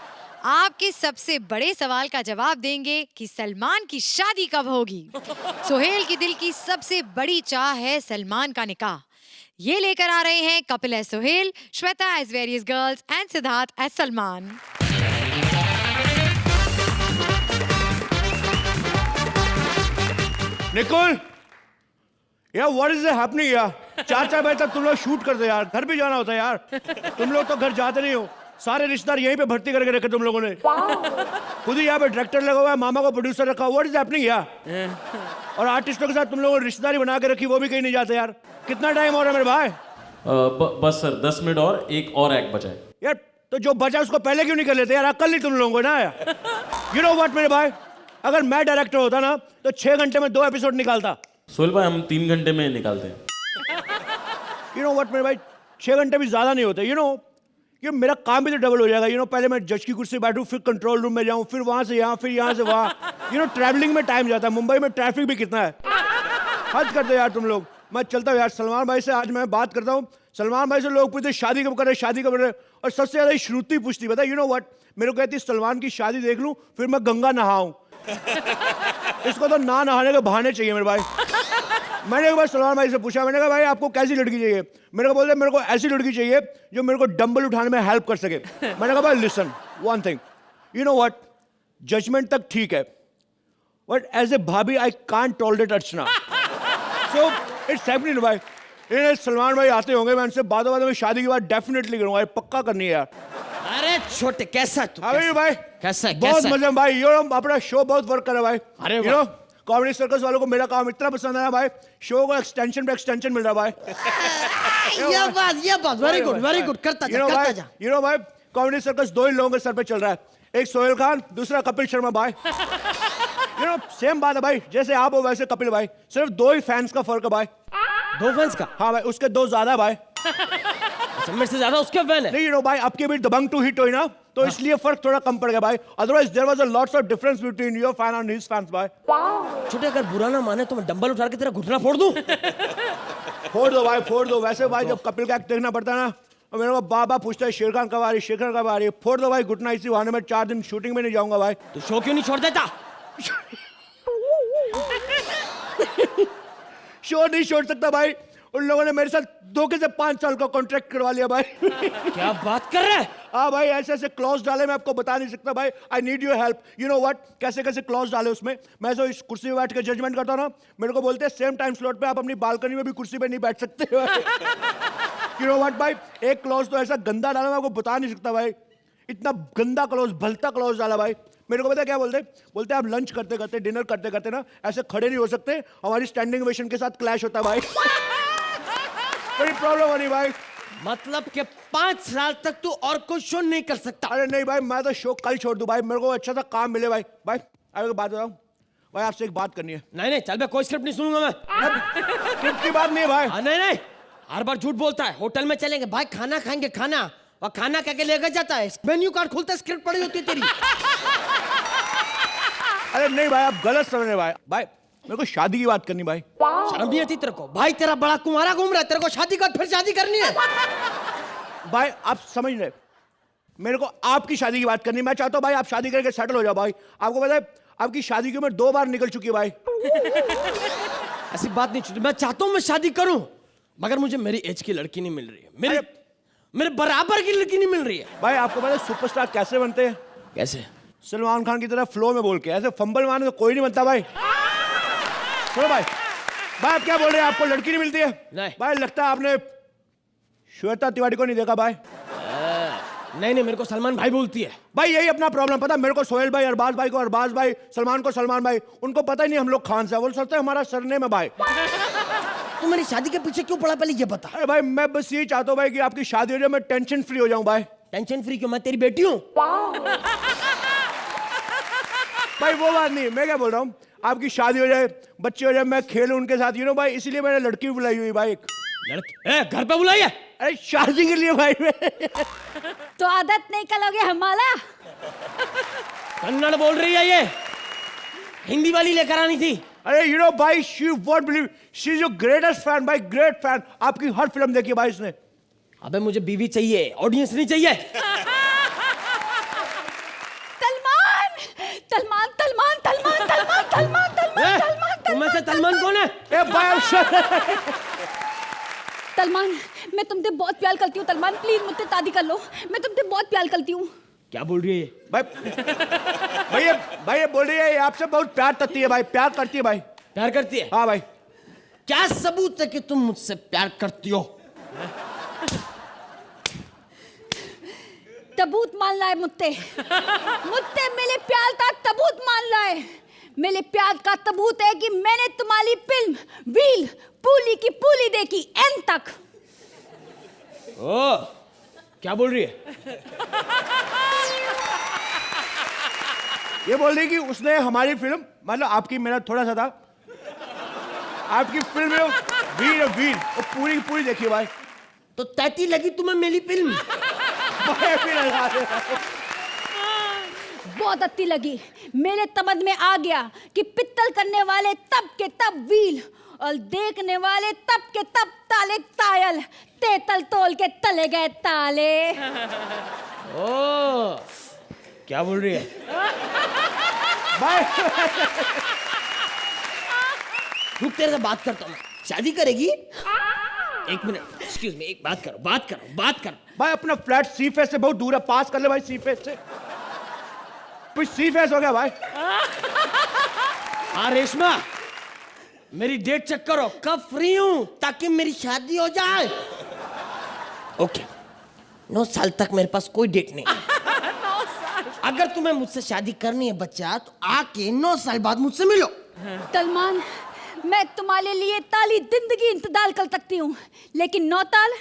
Speaker 1: आपके सबसे बड़े सवाल का जवाब देंगे कि सलमान की शादी कब होगी। सुहेल की दिल की सबसे बड़ी चाह है सलमान का निकाह। ये लेकर आ रहे हैं Kapil as Suhail, Shweta as various girls and Siddharth as Salman.
Speaker 2: Nikul, यार व्हाट इज हैपनिंग यार? 4 बजे तक तुम लोग शूट करते यार, घर भी जाना होता है यार। तुम लोग तो घर जाते नहीं हो। सारे रिश्तेदार यहीं पे भर्ती करके रखे तुम लोगों ने। खुद ही यहाँ पे डायरेक्टर लगा हुआ है, मामा को प्रोड्यूसर रखा। व्हाट इज हैपनिंग यार? और आर्टिस्टों के साथ तुम लोगों ने रिश्तेदारी बना के रखी, वो भी कहीं नहीं जाते यार। कितना टाइम हो रहा है मेरे भाई?
Speaker 14: बस सर 10 मिनट और एक एक्ट बचा है।
Speaker 2: यार तो जो बचा उसको पहले क्यों नहीं कर लेते यार? अक्ल नहीं तुम लोगों को ना यार। यू नो व्हाट मेरे भाई, अगर मैं डायरेक्टर होता ना तो 6 घंटे में 2 एपिसोड निकालता।
Speaker 14: सोहेल भाई हम 3 घंटे में निकालते हैं।
Speaker 2: यू नो व्हाट मेरे भाई, 6 घंटे भी ज्यादा नहीं होते। यू नो ये मेरा काम भी तो डबल हो जाएगा। यू नो पहले मैं जज की कुर्सी बैठूं, फिर कंट्रोल रूम में जाऊं, फिर वहां से यहाँ, फिर यहाँ से वहाँ। यू नो ट्रैवलिंग में टाइम जाता है। मुंबई में ट्रैफिक भी कितना है, हद कर दो यार तुम लोग। मैं चलता हूँ यार। सलमान भाई से आज मैं बात करता हूँ। सलमान भाई से लोग पूछते शादी कब कर रहे, शादी कब कर रहे, और सबसे ज्यादा श्रुति पूछती पता है। यू नो व्हाट, मेरे को कहती सलमान की शादी देख लूं फिर मैं गंगा नहाऊं। इसको तो ना नहाने के बहाने चाहिए मेरे भाई। मैंने एक बार सलमान भाई से पूछा, मैंने कहा भाई आपको कैसी लड़की चाहिए? मेरे को बोलते मेरे को ऐसी लड़की चाहिए जो मेरे को डंबल उठाने में हेल्प कर सके। मैंने कहा भाई listen one thing, you know what, judgement तक ठीक है but as a bhabhi I can't tolerate Archana. So it's happening भाई। ये सलमान भाई आते होंगे, मैं उनसे बातों में शादी की बात डेफिनेटली करूंगा, पक्का करनी है यार।
Speaker 5: अरे छोटे कैसा तू?
Speaker 2: अरे भाई
Speaker 5: कैसा
Speaker 2: बहुत मजा भाई। यू नो अपना शो बहुत वर्क कर रहा है भाई।
Speaker 5: अरे
Speaker 2: यू नो कॉमेडी सर्कस वालों को मेरा काम इतना पसंद आया भाई, शो को एक्सटेंशन पे एक्सटेंशन मिल रहा भाई।
Speaker 5: ये बात वेरी गुड करता जा।
Speaker 2: यू नो भाई कॉमेडी सर्कस 2 ही लोगों के सर पे चल रहा है, एक सोहेल खान, दूसरा कपिल शर्मा भाई। यू नो सेम बात है भाई, जैसे आप हो वैसे कपिल भाई, सिर्फ 2 ही फैंस का फर्क है भाई।
Speaker 5: 2 फैंस का?
Speaker 2: हाँ भाई, उसके 2 ज्यादा भाई।
Speaker 5: मेरे से ज्यादा उसके फैन है?
Speaker 2: नहीं यू नो भाई, आपकी भी दबंग 2 हिट हुई ना तो इसलिए फर्क थोड़ा कम पड़ गया भाई। Otherwise there was a lots of difference between your fan and his fans भाई।
Speaker 5: छोटे अगर बुरा ना माने तो मैं डंबल उठा के तेरा घुटना फोड़ दूं।
Speaker 2: फोड़ दो भाई, फोड़ दो। वैसे भाई जब कपिल का एक्ट देखना पड़ता है ना, और मेरे को बाबा पूछता है शेर खान कब आ रही, शेर खान कब आ रही है। फोड़ दो भाई घुटना, इसी बहाने में 4 दिन शूटिंग में नहीं जाऊंगा भाई।
Speaker 5: तो शो क्यों नहीं छोड़ देता?
Speaker 2: शो नहीं छोड़ सकता भाई, उन लोगों ने मेरे साथ धोखे से 5 साल का कॉन्ट्रैक्ट करवा लिया भाई।
Speaker 5: क्या बात कर रहे हैं?
Speaker 2: हाँ भाई, ऐसे ऐसे क्लॉज डाले, मैं आपको बता नहीं सकता भाई। I need your help. You know what, कैसे कैसे क्लॉज डाले उसमें। मैं जो इस कुर्सी पे बैठ के जजमेंट करता हूँ ना, मेरे को बोलते हैं सेम टाइम स्लॉट पे आप अपनी बालकनी में भी कुर्सी पे नहीं बैठ सकते। यू नो व्हाट भाई, एक क्लॉज तो ऐसा गंदा डाला, मैं आपको बता नहीं सकता भाई। इतना गंदा क्लॉज, भलता क्लॉज डाला भाई। मेरे को पता है क्या बोलते? बोलते आप लंच करते करते, डिनर करते करते ना ऐसे खड़े नहीं हो सकते, हमारी स्टैंडिंग ओवेशन के साथ क्लैश होता है भाई। बड़ी प्रॉब्लम हो रही भाई।
Speaker 5: मतलब कि 5 साल तक तू और कोई शो नहीं कर सकता?
Speaker 2: अरे नहीं भाई, मैं तो शो कल छोड़ दूं भाई, मेरे को अच्छा सा काम मिले भाई। भाई अरे बात बताऊं भाई, आपसे एक बात करनी है।
Speaker 5: नहीं चल मैं कोई स्क्रिप्ट नहीं सुनूंगा मैं।
Speaker 2: स्क्रिप्ट की बात नहीं है भाई।
Speaker 5: नहीं हर बार झूठ बोलता है। होटल में चलेंगे भाई, खाना खाएंगे, खाना और खाना क्या लेकर जाता है, मेन्यू कार्ड खुलता है, स्क्रिप्ट पड़ी होती है तेरी।
Speaker 2: अरे नहीं भाई, आप गलत समझ रहे भाई। भाई मेरे को शादी की बात करनी भाई।
Speaker 5: शर्म नहीं आती तेरे को? भाई तेरा बड़ा कुंवारा घूम रहा है, तेरे को शादी कर फिर शादी करनी है।
Speaker 2: भाई आप समझ रहे, मेरे को आपकी शादी की बात करनी। मैं चाहता हूँ भाई आप शादी करके सेटल हो जाओ भाई। आपको पता है आपकी शादी की उम्र 2 बार निकल चुकी है भाई।
Speaker 5: ऐसी बात नहीं छूटी। मैं चाहता हूँ मैं शादी करूं, मगर मुझे मेरी एज की लड़की नहीं मिल रही है, मेरे बराबर की लड़की नहीं मिल रही है।
Speaker 2: भाई आपको पता है सुपरस्टार कैसे बनते हैं?
Speaker 5: कैसे?
Speaker 2: सलमान खान की तरह फ्लो में बोल के। ऐसे फंबल मारने तो कोई नहीं बनता भाई। सुनो भाई, आप क्या बोल रहे हैं? आपको लड़की नहीं मिलती है?
Speaker 5: नहीं
Speaker 2: भाई, लगता है आपने श्वेता तिवारी को नहीं देखा भाई।
Speaker 5: नहीं मेरे को सलमान भाई बोलती है
Speaker 2: भाई। यही अपना प्रॉब्लम। पता मेरे को सोहेल भाई, अरबाज भाई को अरबाज भाई, सलमान को सलमान भाई। उनको पता ही नहीं हम लोग खान से, वो सोचते हैं हमारा सरनेम है भाई।
Speaker 5: तू मेरी शादी के पीछे क्यों पड़ा, पहले ये बता।
Speaker 2: अरे भाई मैं बस यही चाहता हूँ भाई कि आपकी शादी हो जाए, मैं टेंशन फ्री हो जाऊं भाई।
Speaker 5: टेंशन फ्री क्यों? मैं तेरी बेटी हूँ।
Speaker 2: भाई वो बात नहीं, मैं क्या बोल रहा हूँ, आपकी शादी हो जाए, बच्चे हो जाए, मैं खेलूं उनके साथ। यू नो भाई, इसीलिए मैंने लड़की बुलाई हुई भाई।
Speaker 5: लड़की घर पे बुलाई है?
Speaker 2: अरे शादी के लिए भाई।
Speaker 12: तो आदत नहीं करोगे हमारा?
Speaker 5: कन्नड़ बोल रही है ये, हिंदी वाली लेकर आनी थी।
Speaker 2: अरे यू नो भाई, she won't believe, she is your greatest fan भाई, ग्रेट फैन। आपकी हर फिल्म देखी भाई इसने।
Speaker 5: अबे मुझे बीवी चाहिए, ऑडियंस नहीं चाहिए।
Speaker 12: तलमान तलमान तलमान तलमान तलमान तलमान तलमान
Speaker 5: तुम्हें से तलमान कौन है?
Speaker 2: ए भाई
Speaker 12: तलमान, मैं तुमसे बहुत प्यार करती हूँ तलमान, प्लीज मुझसे शादी कर लो। मैं तुमसे बहुत प्यार करती हूँ।
Speaker 5: क्या बोल रही है ये?
Speaker 2: भाई ये बोल रही है आपसे बहुत प्यार करती है भाई, प्यार करती है भाई।
Speaker 5: प्यार करती है?
Speaker 2: हाँ भाई।
Speaker 5: क्या सबूत है कि तुम मुझसे प्यार करती हो?
Speaker 12: तबूत मान लाए मुत्ते मुत्ते मेरे प्यार का तबूत मान लाए। मेरे प्यार का तबूत है कि मैंने तुम्हारी फिल्म व्हील पूली की पूली देखी एंड तक।
Speaker 5: ओ क्या बोल रही है?
Speaker 2: ये बोल रही कि उसने हमारी फिल्म, मतलब आपकी मेहनत थोड़ा सा था, आपकी फिल्म में वीर वीर वो पूरी की पूरी देखी भाई।
Speaker 5: तो तैती लगी तुम्हें मेरी फिल्म?
Speaker 12: बहुत अच्छी लगी। मेरे समझ में आ गया कि पित्तल करने वाले तब के तब व्हील और देखने वाले तब के तब ताले तायल, तेतल तोल के तले गए ताले।
Speaker 5: ओ क्या बोल रही है?
Speaker 2: भाई
Speaker 5: रुक, तेरे से बात करता हूँ। शादी करेगी? एक मिनट, एक्सक्यूज मी, एक बात करो।
Speaker 2: भाई अपना फ्लैट सी फेस से बहुत दूर है, पास कर ले भाई सी फेस से। कुछ सी फेस हो गया भाई।
Speaker 5: हाँ रेशमा, मेरी डेट चेक करो, कब फ्री हूं ताकि मेरी शादी हो जाए। ओके, 9 साल तक मेरे पास कोई डेट नहीं है। अगर तुम्हें मुझसे शादी करनी है बच्चा, तो आके 9 साल बाद मुझसे मिलो।
Speaker 12: सलमान, मैं तुम्हारे लिए ताली जिंदगी इंतजार कर सकती हूँ, लेकिन 9 ताल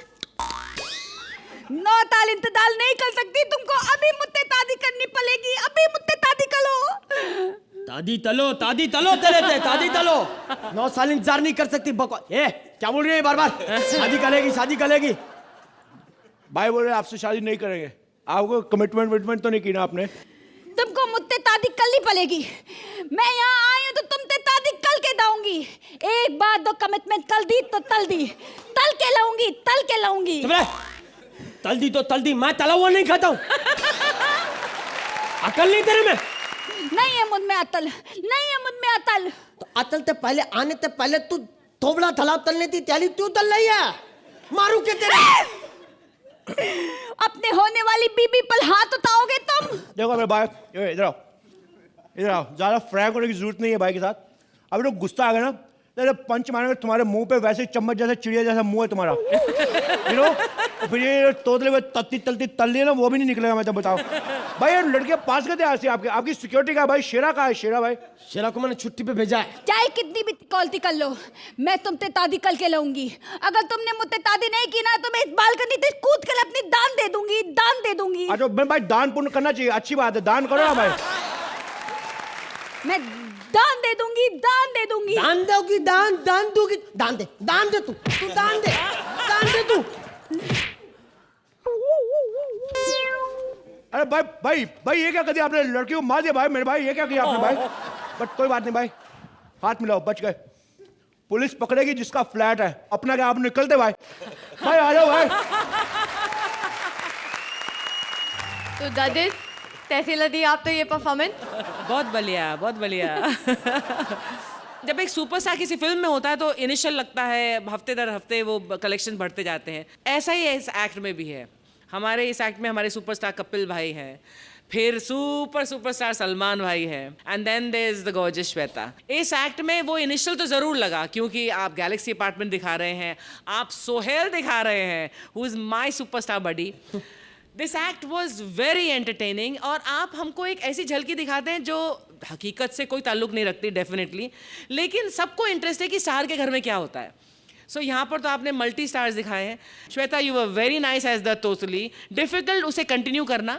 Speaker 12: इंतजार नहीं कर सकती। तुमको अभी मुझसे शादी करनी पड़ेगी, अभी मुझसे शादी करो।
Speaker 5: तादी तलो तेरे से, तादी तलो। 9 साल इंतजार नहीं कर सकती, बकवास। क्या बोल रही है बार बार? शादी करेगी।
Speaker 2: भाई बोल रहे आपसे शादी नहीं करेंगे। आपको कमिटमेंट तो नहीं की ना आपने?
Speaker 12: तुमको मुझसे शादी करनी पड़ेगी। मैं यहाँ आई हूँ तो तुमसे शादी कल के दूंगी। एक बार दो कमिटमेंट कर दी तो तल के लाऊंगी।
Speaker 5: तल दी, मैं तला हुआ नहीं खाता हूँ। अकल नहीं तेरे में?
Speaker 12: नहीं है मुझ में अतल।
Speaker 5: तो अतल ते पहले आने ते पहले तू थोबड़ा तालाब तलने थी, त्याली तू तल रही है। मारू के तेरे।
Speaker 12: अपने होने वाली बीबी पर हाथ उठाओगे तुम?
Speaker 2: देखो मेरे भाई, इधर आओ। ज्यादा फ्रैंक होने की जरूरत नहीं है भाई के साथ। अभी तो गुस्सा आ गया ना, तेरे पंच मारेंगे तुम्हारे मुंह पे, वैसे चम्मच जैसा चिड़िया जैसा मुंह है तुम्हारा। यू नो, फिर ये तोतले में तलती तल्ली है ना, वो भी नहीं निकलेगा। मैं तो बताओ भाई, ये लड़के पास गए थे ऐसे आपकी सिक्योरिटी का भाई। शेरा कहाँ है? शेरा भाई,
Speaker 5: शेरा को मैंने छुट्टी पे भेजा है।
Speaker 12: चाहे कितनी भी कॉलती कर लो, मैं तुमसे शादी कल के लाऊंगी। अगर तुमने मुझसे शादी नहीं की ना, तो मैं इस बालकनी से कूद कर अपनी दान दे दूंगी।
Speaker 2: अच्छा भाई, दान पुण्य करना चाहिए, अच्छी बात है, दान करो ना भाई।
Speaker 12: मैं दान दे दूंगी।
Speaker 5: दान दोगी? दान दूंगी? दान दे तू दान दे तू।
Speaker 2: अरे भाई ये क्या कर दिया आपने? लड़की को मार दिया भाई मेरे भाई, ये क्या किया आपने भाई? बट कोई बात नहीं भाई, हाथ मिलाओ, बच गए। पुलिस पकड़ेगी जिसका फ्लैट है, अपना क्या आप निकलते भाई। भाई आ जाओ भाई।
Speaker 1: तो जजेस, कैसी लगी आप तो ये परफॉर्मेंस?
Speaker 6: बहुत बढ़िया। जब एक सुपरस्टार किसी फिल्म में होता है तो इनिशियल लगता है, हफ्ते दर हफ्ते वो कलेक्शन बढ़ते जाते हैं। ऐसा ही इस एक्ट में भी है। हमारे इस एक्ट में हमारे सुपरस्टार कपिल भाई हैं, फिर सुपरस्टार सलमान भाई है, and then there is the gorgeous Shweta. इस एक्ट में वो इनिशियल तो जरूर लगा, क्योंकि आप गैलेक्सी अपार्टमेंट दिखा रहे हैं, आप सोहेल दिखा रहे हैं, who is my superstar buddy. This act was very entertaining, और आप हमको एक ऐसी झलकी दिखाते हैं जो हकीकत से कोई ताल्लुक नहीं रखती डेफिनेटली, लेकिन सबको इंटरेस्ट है कि स्टार के घर में क्या होता है। सो यहाँ पर तो आपने मल्टी स्टार्स दिखाए हैं। Shweta, you were very nice as the तोतली। डिफिकल्ट उसे कंटिन्यू करना,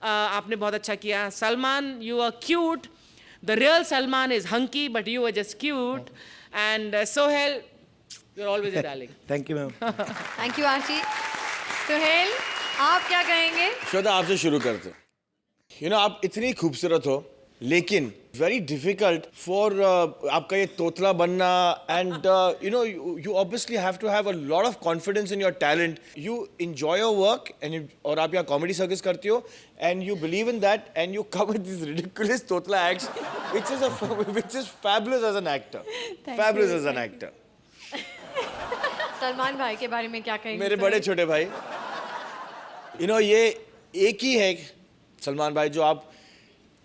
Speaker 6: आपने बहुत अच्छा किया। Salman, you are cute. The real Salman is hunky, but you are just cute. And Sohail, you are always a darling.
Speaker 2: Thank you ma'am.
Speaker 1: Thank you Ashi. Sohail, आप क्या कहेंगे?
Speaker 7: श्वेता, आपसे शुरू करते। यू नो, आप इतनी खूबसूरत हो, लेकिन वेरी डिफिकल्ट फॉर आपका ये तोतला बनना, and you know you obviously have to have a lot of confidence in your talent. You enjoy your work, and और आप यहाँ कॉमेडी सर्कस करती हो, and you believe in that, and you come with this ridiculous तोतला acts, which is fabulous as an actor. Fabulous as an actor.
Speaker 1: Salman भाई के बारे में क्या कहेंगे?
Speaker 7: मेरे बड़े छोटे भाई, यू नो ये एक ही है सलमान भाई जो आप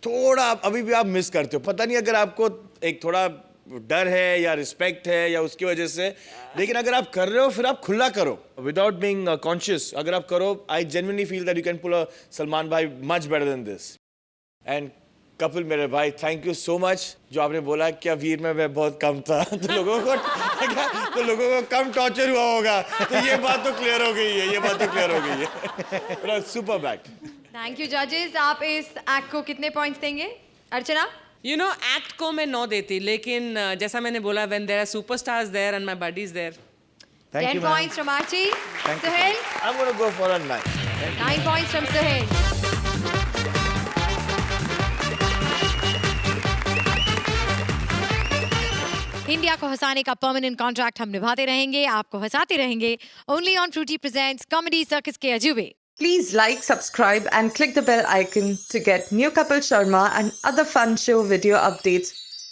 Speaker 7: थोड़ा अभी भी आप मिस करते हो। पता नहीं, अगर आपको एक थोड़ा डर है या रिस्पेक्ट है या उसकी वजह से, लेकिन अगर आप कर रहे हो फिर आप खुला करो विदाउट बीइंग कॉन्शियस. अगर आप करो, I genuinely feel that you can pull a Salman भाई much better than this. And Kapil मेरे भाई, थैंक यू सो मच. जो आपने बोला क्या वीर में मैं बहुत कम था तो लोगों को कम टॉर्चर हुआ होगा, तो ये बात तो क्लियर हो गई है. Super back.
Speaker 1: थैंक यू जजेस. आप इस एक्ट को कितने पॉइंट्स देंगे? अर्चना?
Speaker 6: यू नो, एक्ट को मैं 9 देती, लेकिन जैसा मैंने बोला, when there are superstars there and my buddies there.
Speaker 1: 10 points from Archie. Suhail?
Speaker 7: I'm going to go for a 9.
Speaker 1: 9 points from Suhail. India को हंसाने का परमानेंट कॉन्ट्रैक्ट हम निभाते रहेंगे, आपको हंसाते रहेंगे. Only on Frooti presents comedy circus के अजूबे.
Speaker 16: Please like, subscribe and click the bell icon to get new Kapil Sharma and other fun show video updates